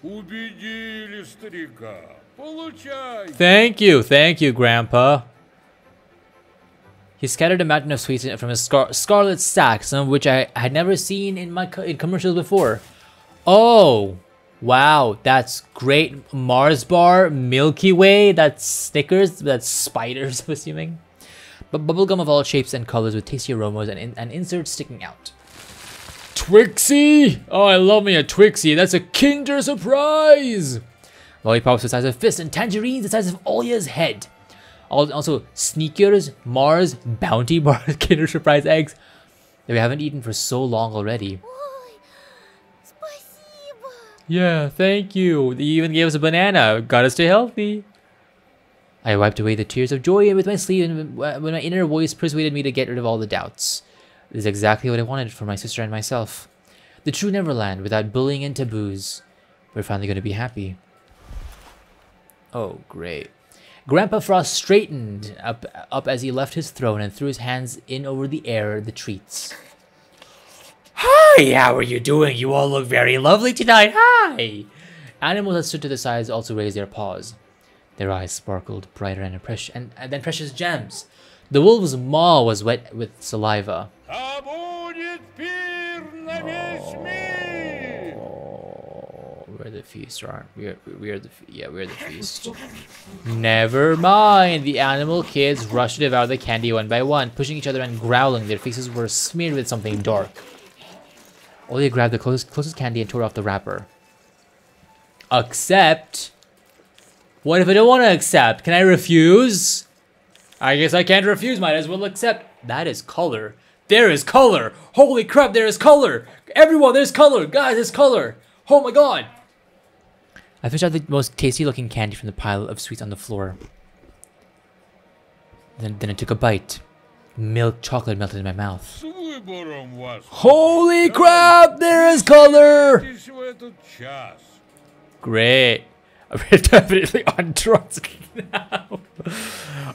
Убедили старика. Получай. Thank you, Grandpa. He scattered a mountain of sweets from his scarlet sack, some of which I had never seen in commercials before. Oh, wow, that's great. Mars bar, Milky Way, that's Snickers, that's spiders, I'm assuming. But bubblegum of all shapes and colors with tasty aromas and inserts sticking out. Twixie! Oh, I love me a Twixie. That's a Kinder Surprise! Lollipops the size of fists and tangerines the size of Olya's head. Also, Sneakers, Mars, Bounty Bars, Kinder Surprise eggs that we haven't eaten for so long already. Ой, спасибо. Yeah, thank you. They even gave us a banana. Gotta stay healthy. I wiped away the tears of joy with my sleeve when my inner voice persuaded me to get rid of all the doubts. This is exactly what I wanted for my sister and myself. The true Neverland without bullying and taboos. We're finally going to be happy. Oh, great. Grandpa Frost straightened up as he left his throne and threw his hands in over the air, the treats. Hi, how are you doing? You all look very lovely tonight. Hi! Animals that stood to the sides also raised their paws. Their eyes sparkled brighter and then precious gems. The wolf's maw was wet with saliva. А будет пир на весь мир. Oh, we're the feast, aren't we? We're the feast. Never mind. The animal kids rushed to devour the candy one by one, pushing each other and growling. Their faces were smeared with something dark. Olya grabbed the closest candy and tore off the wrapper. Accept? What if I don't want to accept? Can I refuse? I guess I can't refuse. Might as well accept. That is color. There is color. Holy crap, there is color. Everyone, there's color. Guys, there's color. Oh my god. I fished out the most tasty looking candy from the pile of sweets on the floor. Then I took a bite. Milk chocolate melted in my mouth. С выбором вас. Holy crap, there is color. Вернитесь в этот час. Great. We're definitely on drugs now.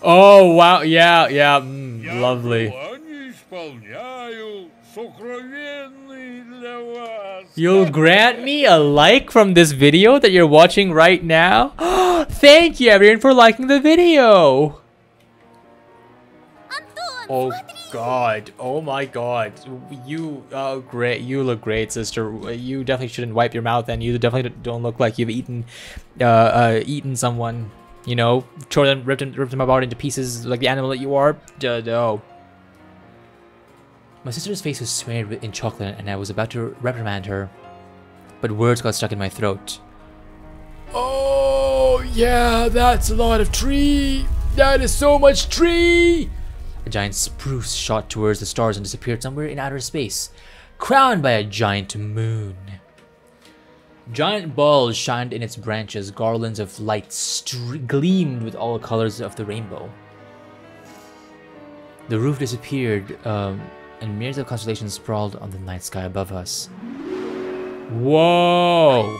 Oh, wow. Yeah. Я Lovely. желание исполняю, сокровенный для вас. You'll grant me a like from this video that you're watching right now? Thank you, everyone, for liking the video. Антон, Oh, смотри. God. Oh, my God. You, great. You look great, sister. You definitely shouldn't wipe your mouth, and you definitely don't look like you've eaten someone. You know, ripped them apart into pieces like the animal that you are. Oh. My sister's face was smeared in chocolate, and I was about to reprimand her, but words got stuck in my throat. Oh, yeah, that's a lot of tree. That is so much tree. A giant spruce shot towards the stars and disappeared somewhere in outer space, crowned by a giant moon. Giant balls shined in its branches, garlands of light gleamed with all colors of the rainbow. The roof disappeared, and myriads of constellations sprawled on the night sky above us. Whoa!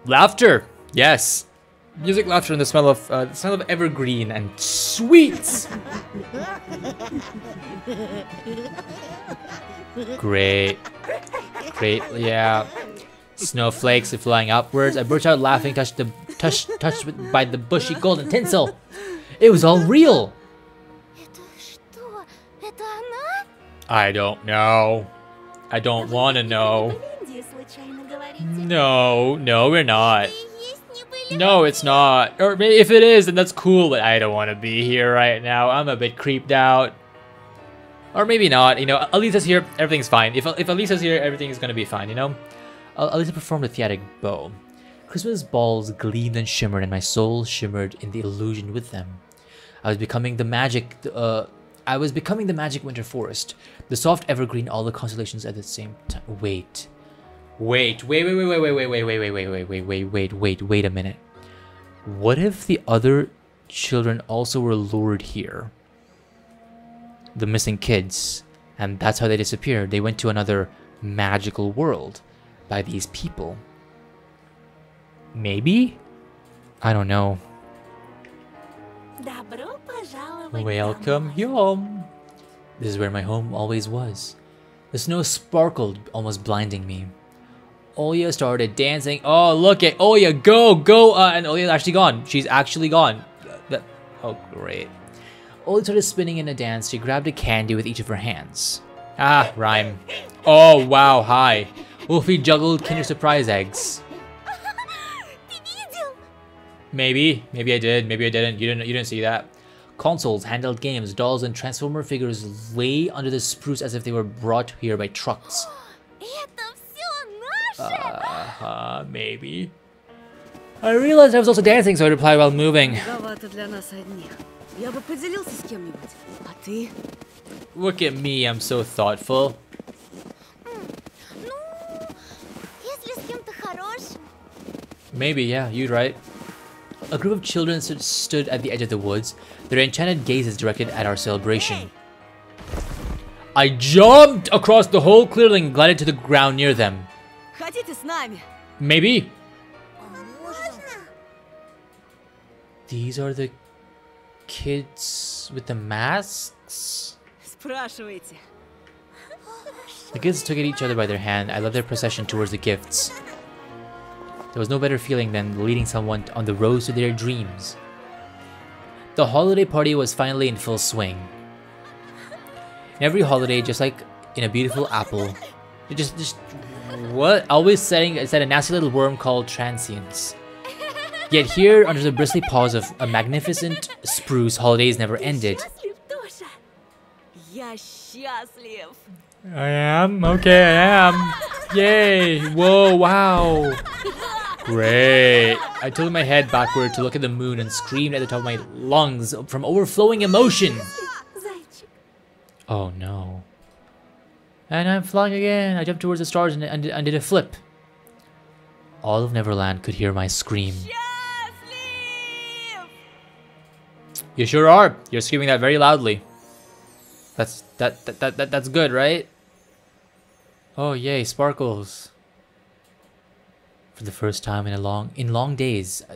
Laughter! Yes! Music, laughter, and the smell of evergreen and sweets! Great. Great, yeah. Snowflakes are flying upwards. I burst out laughing, touched by the bushy golden tinsel. It was all real. Это что? Это она? I don't know. I don't want to know. В Индии случайно говорите? No, we're not. И есть не были No, it's not. Or if it is, then that's cool, but I don't want to be here right now. I'm a bit creeped out. Or maybe not, you know, Elisa's here, everything's fine. If Elisa's here, everything's gonna be fine, you know? Elisa performed a theatric bow. Christmas balls gleamed and shimmered, and my soul shimmered in the illusion with them. I was becoming the magic winter forest, the soft evergreen, all the constellations at the same time. Wait a minute. What if the other children also were lured here? The missing kids, and that's how they disappeared. They went to another magical world by these people. Maybe? I don't know. Добро пожаловать Welcome домой. home. This is where my home always was. The snow sparkled, almost blinding me. Oya started dancing. Oh, look at Oya, go! And Oya's actually gone. She's actually gone. Oh, great. Oya started spinning in a dance. She grabbed a candy with each of her hands. Ah, rhyme. Oh, wow, hi. Wolfie juggled Kinder Surprise eggs. Ты видел? Maybe I did. Maybe I didn't. You didn't see that. Consoles, handheld games, dolls, and transformer figures lay under the spruce as if they were brought here by trucks. Это все наше! Maybe. I realized I was also dancing, so I replied while moving. Многовато для нас одних. Я бы поделился с кем-нибудь. А ты? Look at me, I'm so thoughtful. Ну, если с кем-то хорошим. Maybe, yeah, you're right. A group of children stood at the edge of the woods, their enchanted gazes directed at our celebration. I jumped across the whole clearing and glided to the ground near them. Хотите с нами? Maybe. Можно? These are the kids with the masks? Спрашивайте. The kids took each other by their hand. I led their procession towards the gifts. There was no better feeling than leading someone on the road to their dreams. The holiday party was finally in full swing. In every holiday, just like in a beautiful apple, it just what? Always setting a nasty little worm called transience. Yet here, under the bristly paws of a magnificent spruce, holidays never ended. Счастлив тоже. Я счастлив. I am? Okay, I am. Yay! Whoa, wow. Great. I tilted my head backward to look at the moon and screamed at the top of my lungs from overflowing emotion. Зайчик. Oh no. And I'm flying again. I jumped towards the stars and did a flip. All of Neverland could hear my scream. Счастлив! You sure are. You're screaming that very loudly. That's good, right? Oh yay, sparkles. For the first time in the long days I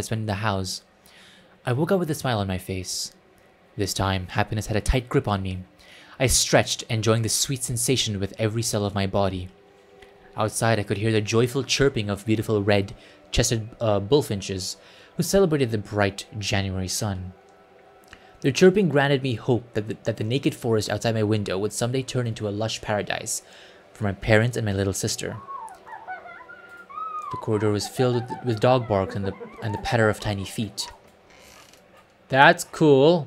spent in the house, I woke up with a smile on my face. This time, happiness had a tight grip on me. I stretched, enjoying the sweet sensation with every cell of my body. Outside, I could hear the joyful chirping of beautiful red-chested bullfinches, who celebrated the bright January sun. Their chirping granted me hope that the naked forest outside my window would someday turn into a lush paradise for my parents and my little sister. The corridor was filled with dog barks and the patter of tiny feet. That's cool.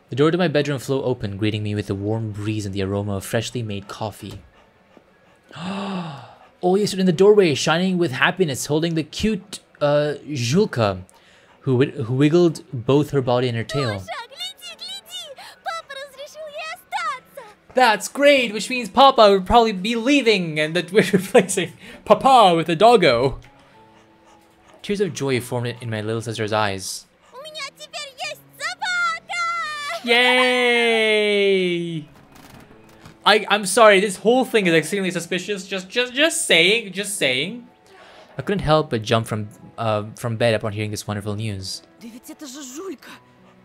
The door to my bedroom flew open, greeting me with a warm breeze and the aroma of freshly made coffee. Oya stood in the doorway, shining with happiness, holding the cute Julka, who wiggled both her body and her tail. Гляди! Папа разрешил ей остаться. That's great, which means Papa would probably be leaving and that we're replacing Papa with a doggo. Tears of joy formed in my little sister's eyes. У меня теперь есть собака! Yay! I'm sorry, this whole thing is extremely suspicious. Just saying. I couldn't help but jump from bed upon hearing this wonderful news. Да ведь это же Жулька.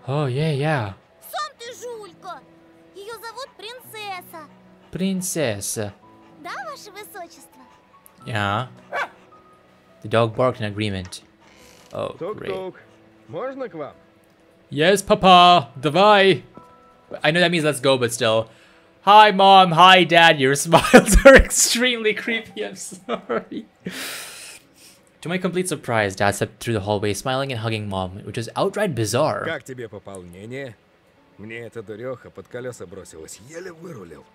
Oh yeah. Сам ты жулька. Ее зовут принцесса. Princess. Да, ваше высочество? Yeah. The dog barked in agreement. Oh, great. Тук-тук. Можно к вам? Yes, Papa. Давай. I know that means let's go, but still. Hi, Mom. Hi, Dad. Your smiles are extremely creepy. I'm sorry. To my complete surprise, Dad stepped through the hallway smiling and hugging Mom, which was outright bizarre. Как тебе пополнение? Мне эта дуреха под колеса бросилась, еле вырулил.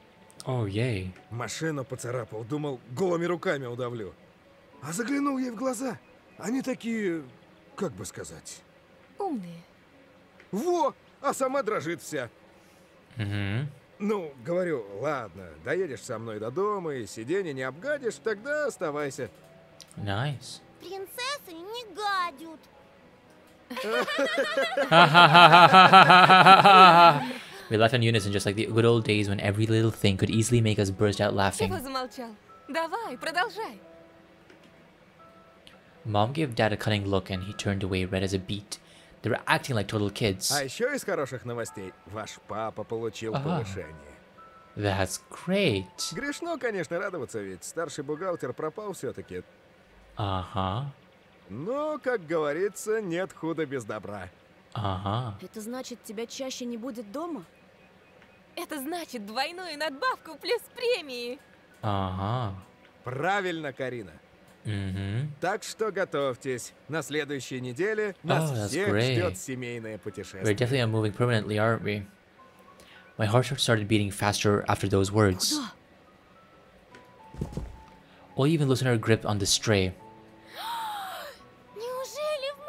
Oh, yay. Машину поцарапал, думал, голыми руками удавлю. А заглянул ей в глаза. Они такие, как бы сказать... Умные. Во! А сама дрожит вся. Mm-hmm. Ну, говорю, ладно, доедешь со мной до дома и сиденье не обгадишь, тогда оставайся. Nice. Принцессы не гадят. We laughed in unison just like the good old days when every little thing could easily make us burst out laughing. Чего замолчал? Давай, продолжай. Mom gave Dad a cunning look and he turned away red as a beet. They were acting like total kids. А еще из хороших новостей, ваш папа получил повышение. That's great. Грешно, конечно, радоваться, ведь старший бухгалтер пропал все-таки. Uh-huh. Но, как говорится, нет худа без добра. Uh-huh. Это значит, тебя чаще не будет дома? Это значит двойную надбавку плюс премии. Uh-huh. Правильно, Карина. Так что готовьтесь. На следующей неделе нас всех ждет семейное путешествие. We're definitely moving permanently, aren't we? My heart started beating faster after those words. Or even loosened her grip on the stray. Неужели в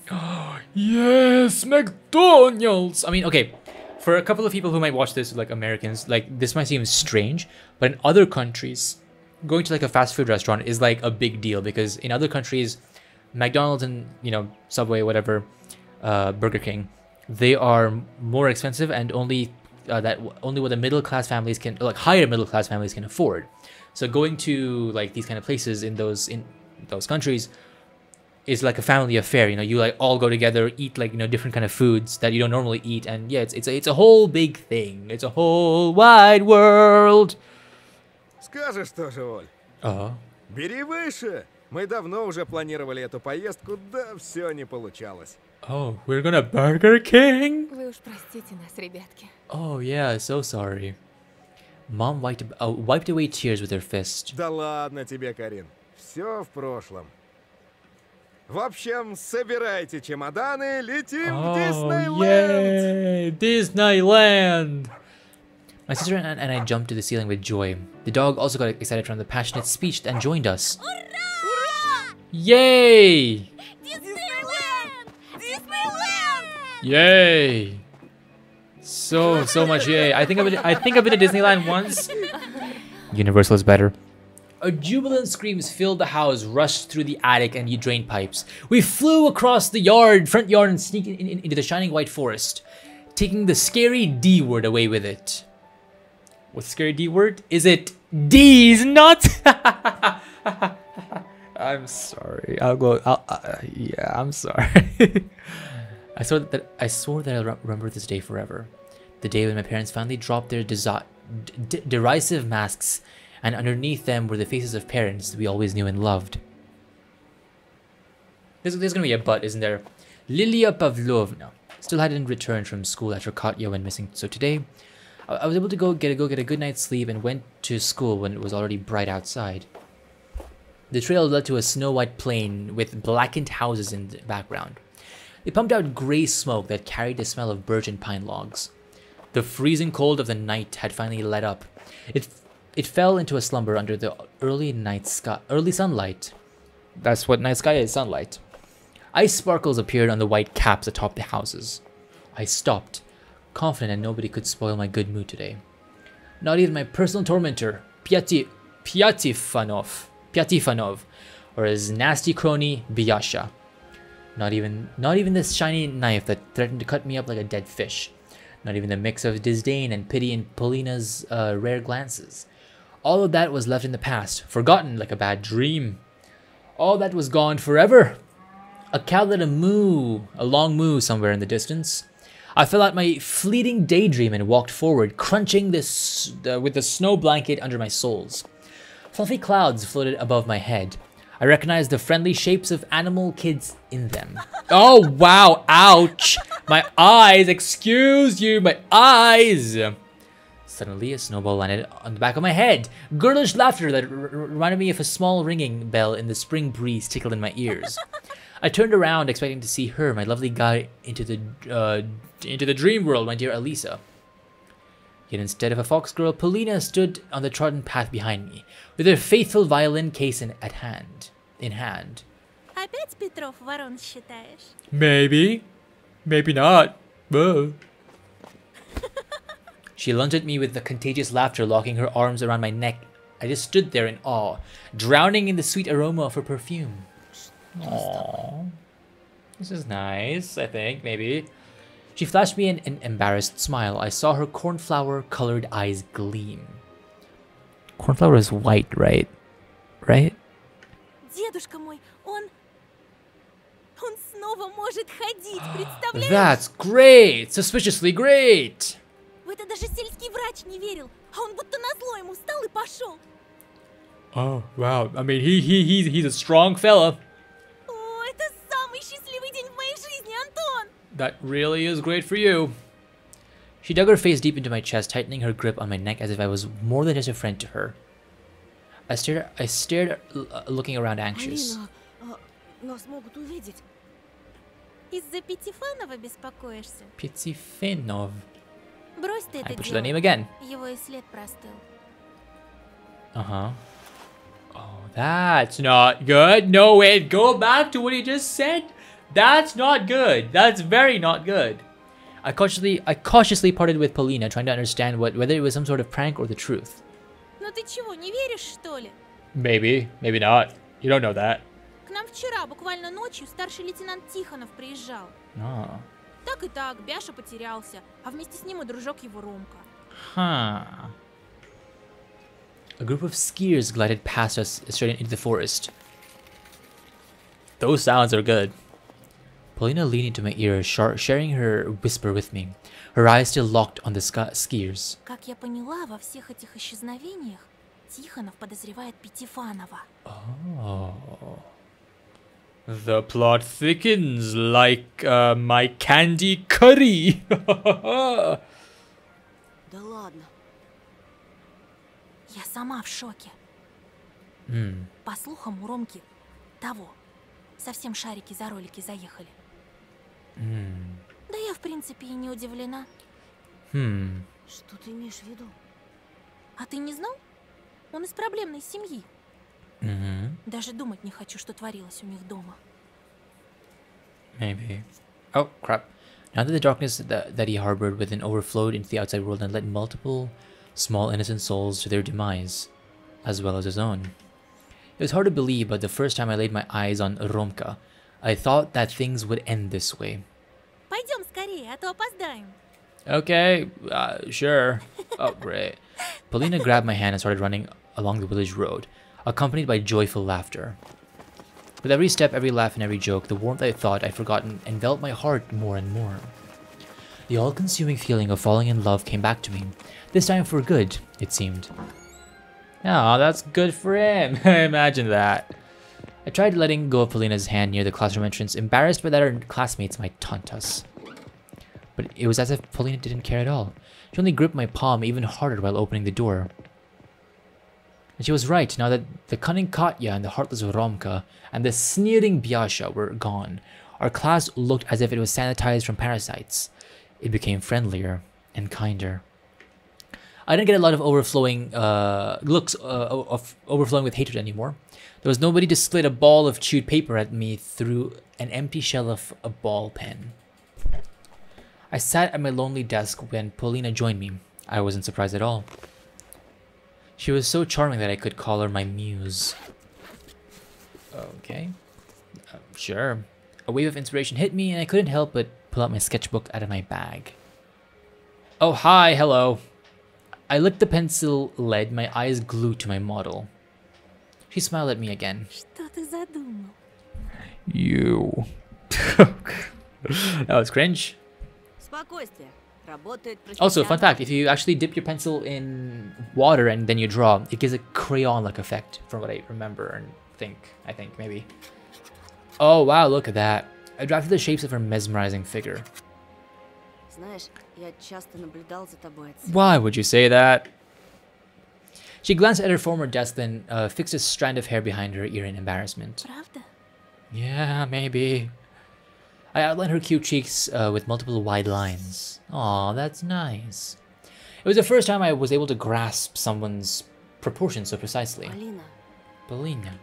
Макдональдс? Yes, McDonald's! I mean, okay, for a couple of people who might watch this, like Americans, like this might seem strange, but in other countries, going to like a fast food restaurant is like a big deal because in other countries, McDonald's and, you know, Subway, whatever, Burger King, they are more expensive and only what the middle class families can, like higher middle class families can afford. So going to like these kind of places in those countries is like a family affair. You know, you like all go together, eat like, you know, different kind of foods that you don't normally eat, and yeah, it's a whole big thing. It's a whole wide world. Скажешь тоже, Оль. Бери выше. Мы давно уже планировали эту поездку, да все не получалось. Oh, we're gonna Burger King? Вы уж простите нас, ребятки. Oh yeah, so sorry. Mom wiped away tears with her fist. Да ладно тебе, Карин. Все в прошлом. В общем, собирайте чемоданы, летим в Диснейленд! Yay! Disneyland! My sister and I jumped to the ceiling with joy. The dog also got excited from the passionate speech and joined us. Ура! Yay! Диснейленд! Диснейленд! Yay! So much yay. I think I've been to Disneyland once. Universal is better. A jubilant screams filled the house, rushed through the attic and drain pipes. We flew across the front yard and sneaked into the shining white forest, taking the scary D word away with it. What's the scary D word? Is it D's nuts? I'm sorry. Yeah, I'm sorry. I swore that I'll remember this day forever. The day when my parents finally dropped their derisive masks, and underneath them were the faces of parents we always knew and loved. There's gonna be a but, isn't there? Lilia Pavlovna still hadn't returned from school after Katya went missing, so today I was able to go get a good night's sleep and went to school when it was already bright outside. The trail led to a snow-white plain with blackened houses in the background. They pumped out gray smoke that carried the smell of birch and pine logs. The freezing cold of the night had finally let up. It fell into a slumber under the early sunlight. That's what night sky is, sunlight. Ice sparkles appeared on the white caps atop the houses. I stopped, confident that nobody could spoil my good mood today. Not even my personal tormentor, Pyatifanov, or his nasty crony, Biasha. Not even this shiny knife that threatened to cut me up like a dead fish. Not even the mix of disdain and pity in Polina's rare glances. All of that was left in the past, forgotten like a bad dream. All that was gone forever. A cow let a long moo somewhere in the distance. I fell out my fleeting daydream and walked forward, crunching with the snow blanket under my soles. Fluffy clouds floated above my head. I recognized the friendly shapes of animal kids in them. Oh, wow. Ouch. My eyes. Excuse you. My eyes. Suddenly, a snowball landed on the back of my head. Girlish laughter that reminded me of a small ringing bell in the spring breeze tickled in my ears. I turned around, expecting to see her, my lovely guide, into the dream world, my dear Elisa. Yet instead of a fox girl, Polina stood on the trodden path behind me, with her faithful violin case in hand. Опять Петров ворон считаешь? Maybe. Maybe not. She lunged at me with the contagious laughter, locking her arms around my neck. I just stood there in awe, drowning in the sweet aroma of her perfume. Aww. This is nice, I think, maybe. She flashed me an embarrassed smile. I saw her cornflower-colored eyes gleam. Cornflower is white, right? Right? Дедушка мой, он снова может ходить, представляешь? That's great! Suspiciously great! В это даже сельский врач не верил, а он будто назло ему встал и пошел. Oh, wow. I mean, he's a strong fella. О, это самый счастливый день в моей жизни, Антон! That really is great for you. She dug her face deep into my chest, tightening her grip on my neck as if I was more than just a friend to her. I stared, looking around anxious. Алина, нас могут увидеть. Из-за Пятифанова беспокоишься? Пятифанов. Брось ты это I butchered дело. the name again. Его и след простыл. Uh-huh. Oh, that's not good. No, wait, go back to what he just said. That's not good. That's very not good. I cautiously parted with Polina, trying to understand whether it was some sort of prank or the truth. Ну ты чего, не веришь, что ли? Maybe, maybe not. You don't know that. К нам вчера, буквально ночью, старший лейтенант Тихонов приезжал. Oh. Так и так, Бяша потерялся, а вместе с ним и дружок его Ромка. Huh. A group of skiers glided past us straight into the forest. Those sounds are good. Polina leaned into my ear, sharing her whisper with me, her eyes still locked on the skiers. Как я поняла, во всех этих исчезновениях Тихонов подозревает Пятифанова. Oh. The plot thickens like my candy curry. Да ладно. Я сама в шоке. По слухам, у Ромки того. Совсем шарики за ролики заехали. Да я, в принципе, и не удивлена. Что ты имеешь в виду? А ты не знал? Он из проблемной семьи. Даже думать не хочу, что творилось у них дома. Maybe. Oh, crap. Now that the darkness that he harbored within overflowed into the outside world and led multiple small innocent souls to their demise, as well as his own. It was hard to believe, but the first time I laid my eyes on Romka, I thought that things would end this way. Пойдем скорее, а то опоздаем. Okay, sure. Oh, great. Polina grabbed my hand and started running along the village road, accompanied by joyful laughter. With every step, every laugh, and every joke, the warmth I thought I'd forgotten enveloped my heart more and more. The all-consuming feeling of falling in love came back to me, this time for good, it seemed. Oh, that's good for him. Imagine that. I tried letting go of Polina's hand near the classroom entrance, embarrassed by that her classmates might taunt us. But it was as if Polina didn't care at all. She only gripped my palm even harder while opening the door. And she was right. Now that the cunning Katya and the heartless Romka and the sneering Biasha were gone, our class looked as if it was sanitized from parasites. It became friendlier and kinder. I didn't get a lot of overflowing looks of overflowing with hatred anymore. There was nobody to split a ball of chewed paper at me through an empty shell of a ball pen. I sat at my lonely desk when Polina joined me. I wasn't surprised at all. She was so charming that I could call her my muse. Okay. Sure. A wave of inspiration hit me and I couldn't help but pull out my sketchbook out of my bag. Oh, hi, hello. I licked the pencil lead, my eyes glued to my model. She smiled at me again. Что ты задумал? You. That was cringe. Спокойствие. Работает Also, fun fact, if you actually dip your pencil in water and then you draw, it gives a crayon-like effect, from what I remember. And I think, maybe. Oh, wow, look at that. I drafted the shapes of her mesmerizing figure. Знаешь, я часто наблюдал за тобой отсюда. Why would you say that? She glanced at her former desk, then fixed a strand of hair behind her ear in embarrassment. Правда? Yeah, maybe. I outlined her cute cheeks with multiple wide lines. Aw, that's nice. It was the first time I was able to grasp someone's proportions so precisely. Полина. Polina.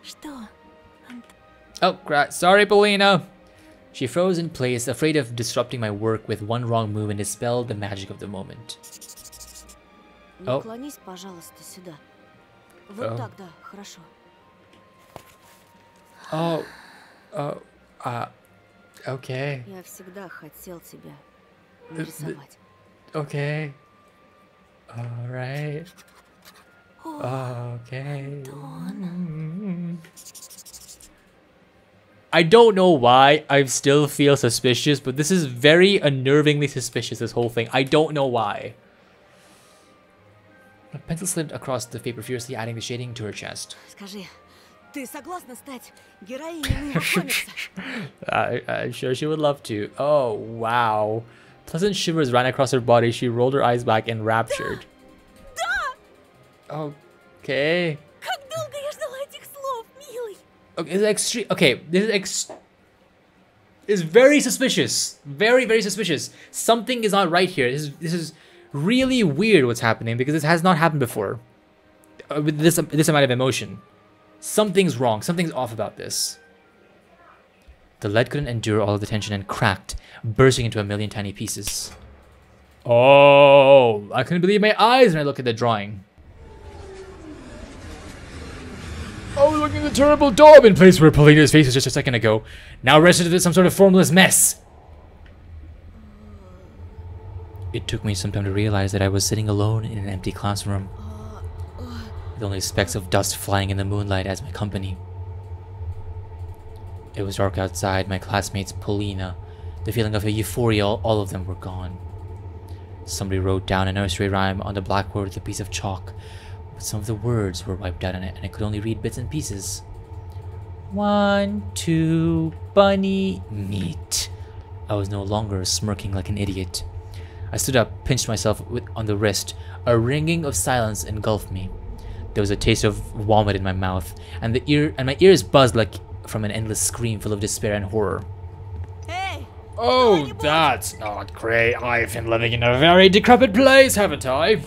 Что? Oh, sorry, Polina. She froze in place, afraid of disrupting my work with one wrong move and dispelled the magic of the moment. Наклонись, пожалуйста, сюда. Вот так, да, хорошо. Okay. Я всегда хотел тебя нарисовать. Okay. Alright. Okay. I don't know why I still feel suspicious, but this is very unnervingly suspicious, this whole thing. I don't know why. A pencil slid across the paper, furiously adding the shading to her chest. Скажи, ты согласна стать героиней моего комикса? I'm sure she would love to. Oh, wow. Pleasant shivers ran across her body. She rolled her eyes back, enraptured. Okay. Как долго я ждала этих слов, милый. Okay, this is extreme. Okay, this is very suspicious. Very, very suspicious. Something is not right here. This is really weird what's happening, because this has not happened before. With this amount of emotion. Something's wrong. Something's off about this. The lead couldn't endure all of the tension and cracked, bursting into a million tiny pieces. Oh, I couldn't believe my eyes when I looked at the drawing. Oh, look at the terrible daub in place where Polina's face was just a second ago. Now rested in some sort of formless mess. It took me some time to realize that I was sitting alone in an empty classroom, with only specks of dust flying in the moonlight as my company. It was dark outside. My classmates, Polina, the feeling of a euphoria, all of them were gone. Somebody wrote down a nursery rhyme on the blackboard with a piece of chalk, but some of the words were wiped out on it, and I could only read bits and pieces. 1, 2, bunny, meat. I was no longer smirking like an idiot. I stood up, pinched myself on the wrist. A ringing of silence engulfed me. There was a taste of vomit in my mouth, and my ears buzzed like from an endless scream full of despair and horror. Hey! Oh, that's not great. I've been living in a very decrepit place, haven't I?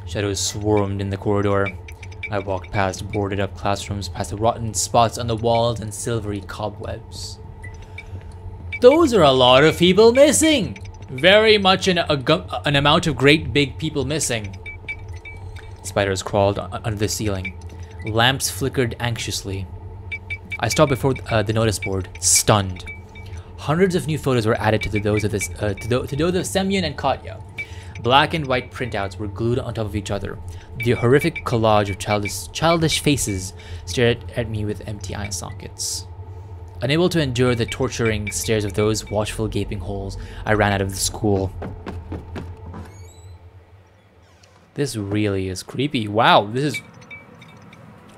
Shadows swarmed in the corridor. I walked past boarded up classrooms, past the rotten spots on the walls and silvery cobwebs. Those are a lot of people missing. Very much an amount of great big people missing. Spiders crawled under the ceiling. Lamps flickered anxiously. I stopped before the notice board, stunned. Hundreds of new photos were added to those of Semyon and Katya. Black and white printouts were glued on top of each other. The horrific collage of childish faces stared at me with empty eye sockets. Unable to endure the torturing stares of those watchful gaping holes, I ran out of the school. This really is creepy. Wow, this is...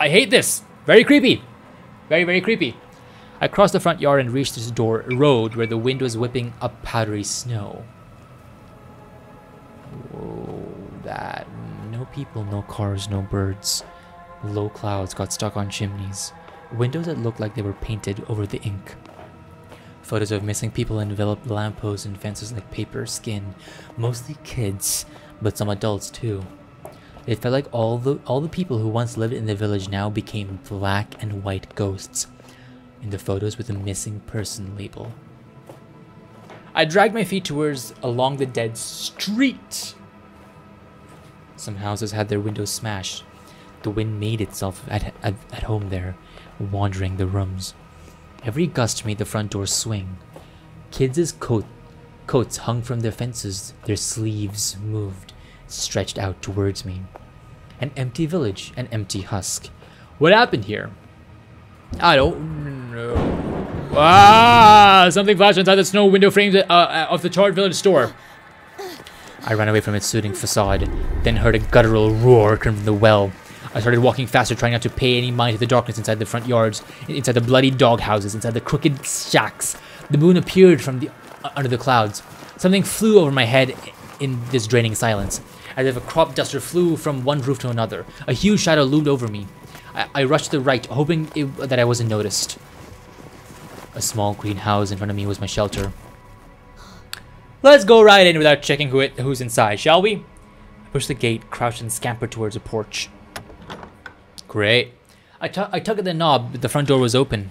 I hate this! Very creepy! Very, very creepy. I crossed the front yard and reached this road where the wind was whipping up powdery snow. Whoa, that... No people, no cars, no birds. Low clouds got stuck on chimneys. Windows that looked like they were painted over the ink. Photos of missing people enveloped lampposts and fences like paper skin. Mostly kids, but some adults too. It felt like all the people who once lived in the village now became black and white ghosts. In the photos with a missing person label. I dragged my feet along the dead street. Some houses had their windows smashed. The wind made itself at home there, wandering the rooms. Every gust made the front door swing. Kids' coats hung from their fences, their sleeves moved, stretched out towards me. An empty village, an empty husk. What happened here? I don't know. Ah! Something flashed inside the snow window frames of the charred village store. I ran away from its soothing facade, then heard a guttural roar come from the well. I started walking faster, trying not to pay any mind to the darkness inside the front yards, inside the bloody dog houses, inside the crooked shacks. The moon appeared from under the clouds. Something flew over my head in this draining silence, as if a crop duster flew from one roof to another. A huge shadow loomed over me. I rushed to the right, hoping that I wasn't noticed. A small green house in front of me was my shelter. Let's go right in without checking who's inside, shall we? I pushed the gate, crouched, and scampered towards a porch. Great. I tugged at the knob, but the front door was open.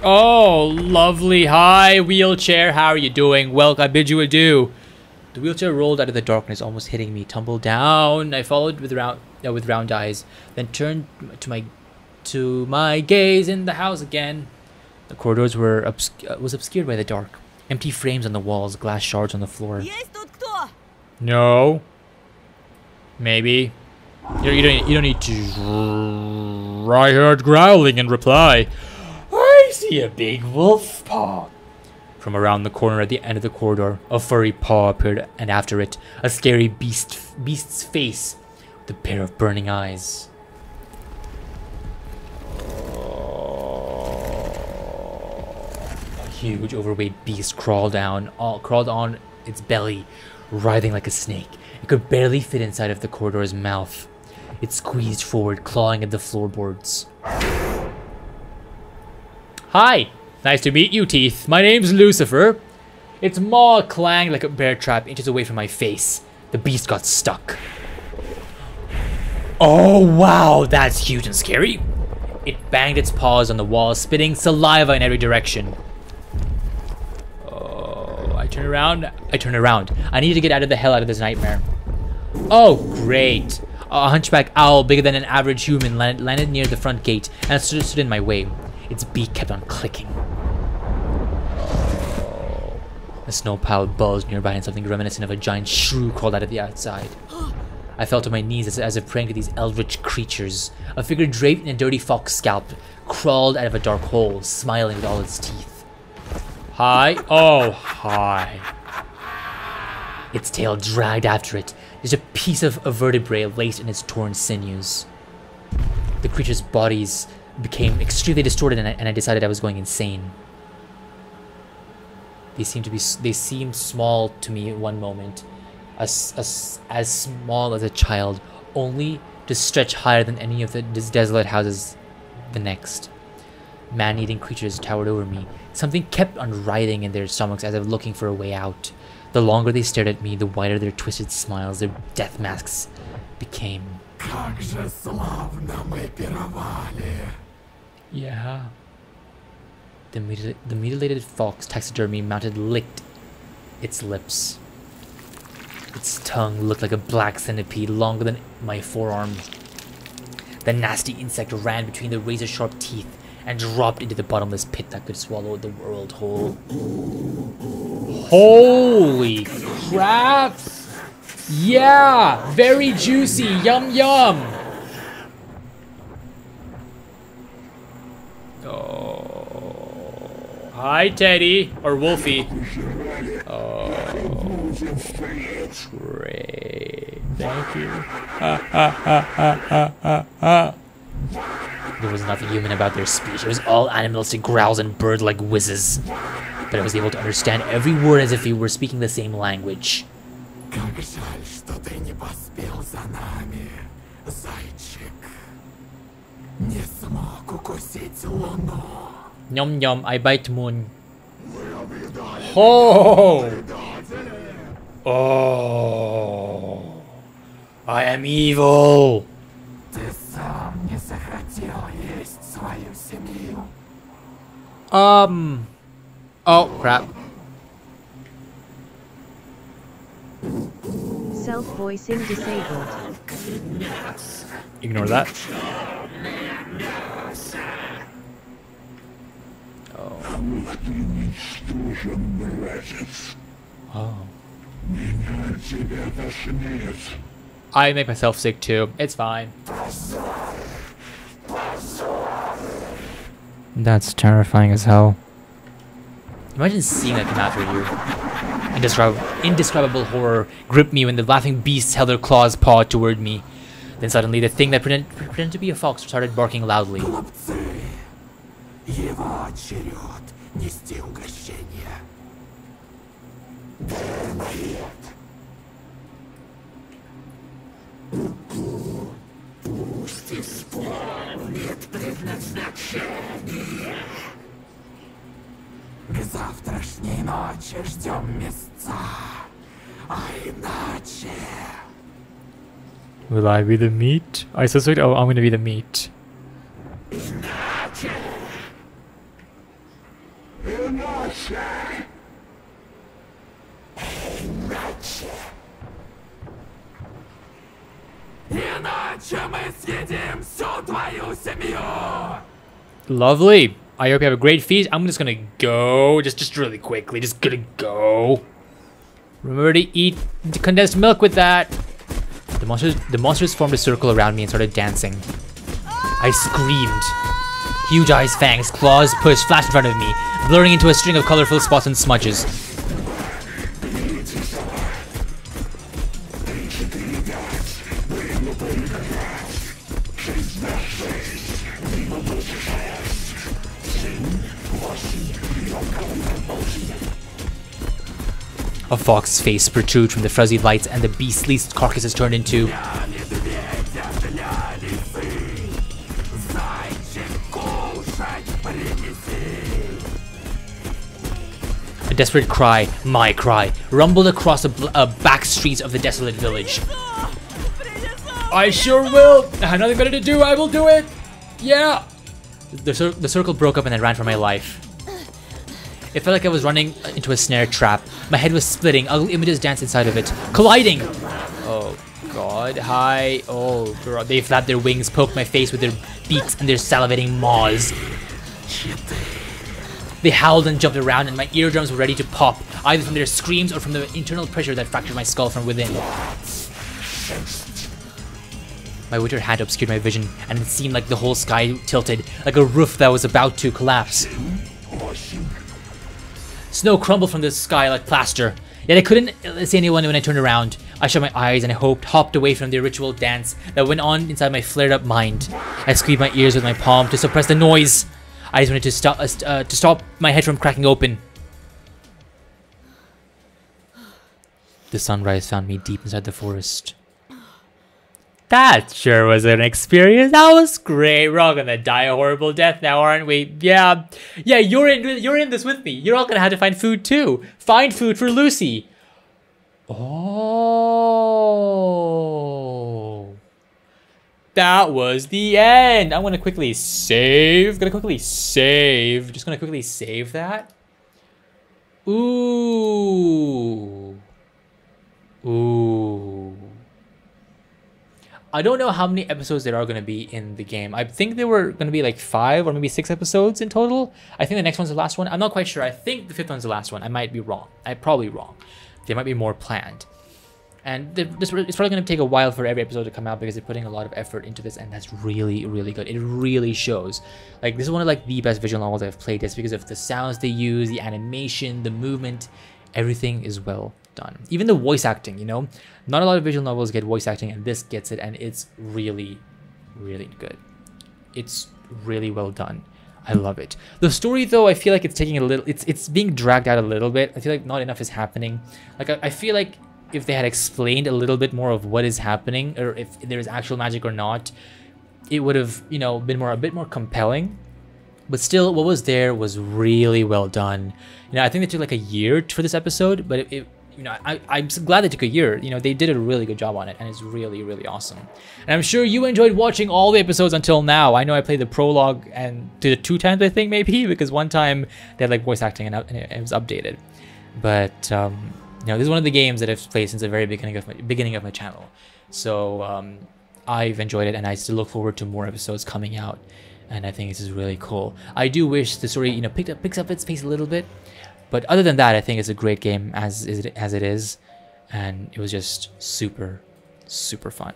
Oh, lovely. Hi, wheelchair. How are you doing? Well, I bid you adieu. The wheelchair rolled out of the darkness, almost hitting me. Tumbled down. I followed with round eyes, then turned to my gaze in the house again. The corridors was obscured by the dark. Empty frames on the walls, glass shards on the floor. No. Maybe. You don't need to. I heard growling in reply. I see a big wolf paw. From around the corner at the end of the corridor, a furry paw appeared, and after it, a scary beast's face with a pair of burning eyes. A huge, overweight beast crawled on its belly, writhing like a snake. It could barely fit inside of the corridor's mouth. It squeezed forward, clawing at the floorboards. Hi! Nice to meet you, Teeth. My name's Lucifer. Its maw clanged like a bear trap inches away from my face. The beast got stuck. Oh, wow, that's huge and scary. It banged its paws on the wall, spitting saliva in every direction. Oh, I turned around. I needed to get the hell out of this nightmare. Oh, great. A hunchback owl bigger than an average human landed near the front gate and stood in my way. Its beak kept on clicking. A snow pile buzzed nearby and something reminiscent of a giant shrew crawled out of the outside. I fell to my knees as if praying to these eldritch creatures. A figure draped in a dirty fox scalp crawled out of a dark hole, smiling with all its teeth. Hi? Oh, hi. Its tail dragged after it. There's a piece of a vertebrae laced in its torn sinews. The creature's bodies became extremely distorted, and I decided I was going insane. They seemed small to me at one moment, as small as a child, only to stretch higher than any of these desolate houses the next. Man-eating creatures towered over me. Something kept on writhing in their stomachs as if looking for a way out. The longer they stared at me, the wider their twisted smiles, their death masks became. Yeah. The mutilated fox taxidermy mounted licked its lips. Its tongue looked like a black centipede, longer than my forearm. The nasty insect ran between the razor-sharp teeth and dropped into the bottomless pit that could swallow the world whole. Holy crap! Yeah! Very juicy! Yum yum! Oh. Hi, Teddy. Or Wolfie. Oh. Great. Thank you. There was nothing human about their speech. It was all animalistic growls and bird-like whizzes. But I was able to understand every word as if we were speaking the same language. Yum yum, I bite moon. Oh! Oh! I am evil! Oh, crap. Self-voicing disabled. Ignore that. Oh. Oh. I make myself sick too. It's fine. That's terrifying as hell. Imagine seeing that come after you. Indescribable horror gripped me when the laughing beasts held their claws pawed toward me. Then suddenly the thing that pretended to be a fox started barking loudly. Will I be the meat? I suspect I'm gonna be the meat. Lovely. I hope you have a great feast. I'm just gonna go, just really quickly, just gonna go. Remember to eat the condensed milk with that. The monsters formed a circle around me and started dancing. I screamed. Huge eyes, fangs, claws, pushed, flashed in front of me, blurring into a string of colorful spots and smudges. A fox's face protrudes from the fuzzy lights, and the beastly carcass is turned into... A desperate cry, my cry, rumbled across the back streets of the desolate village. I sure will! I have nothing better to do, I will do it! Yeah! The circle broke up and I ran for my life. It felt like I was running into a snare trap. My head was splitting, ugly images danced inside of it, colliding! Oh god, hi. Oh god, they flapped their wings, poked my face with their beaks and their salivating maws. They howled and jumped around and my eardrums were ready to pop, either from their screams or from the internal pressure that fractured my skull from within. My withered hand obscured my vision and it seemed like the whole sky tilted, like a roof that was about to collapse. Snow crumbled from the sky like plaster, yet I couldn't see anyone when I turned around. I shut my eyes and I hopped away from the ritual dance that went on inside my flared-up mind. I squeezed my ears with my palm to suppress the noise. I just wanted to stop my head from cracking open. The sunrise found me deep inside the forest. That sure was an experience. That was great. We're all gonna die a horrible death now, aren't we? Yeah, you're in this with me. You're all gonna have to find food too. Find food for Lucy. Oh, that was the end. I'm gonna quickly save. Just gonna quickly save that. Ooh. I don't know how many episodes there are going to be in the game. I think there were going to be like 5 or maybe 6 episodes in total. I think the next one's the last one. I'm not quite sure. I think the 5th one's the last one. I might be wrong. I'm probably wrong. There might be more planned. And it's probably going to take a while for every episode to come out because they're putting a lot of effort into this, and that's really, really good. It really shows. Like, this is one of like the best visual novels I've played just because of the sounds they use, the animation, the movement. Everything is well done. Even the voice acting, you know, not a lot of visual novels get voice acting, and this gets it, and it's really, really good. It's really well done. I love it. The story, though, I feel like it's taking a little, it's being dragged out a little bit. I feel like not enough is happening. Like I feel like if they had explained a little bit more of what is happening, or if there is actual magic or not, it would have, you know, been a bit more compelling. But still, what was there was really well done. You know, I think they took like a year for this episode, but you know, I'm so glad they took a year. You know, they did a really good job on it, and it's really, really awesome. And I'm sure you enjoyed watching all the episodes until now. I know I played the prologue and did it 2 times, I think, maybe, because one time they had like voice acting and it was updated. But you know, this is one of the games that I've played since the very beginning of my channel. So I've enjoyed it, and I still look forward to more episodes coming out. And I think this is really cool. I do wish the story, you know, picks up its pace a little bit. But other than that, I think it's a great game as it is. And it was just super, super fun.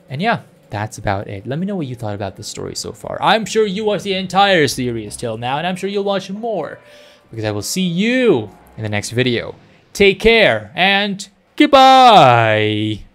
And yeah, that's about it. Let me know what you thought about the story so far. I'm sure you watched the entire series till now, and I'm sure you'll watch more. Because I will see you in the next video. Take care, and goodbye!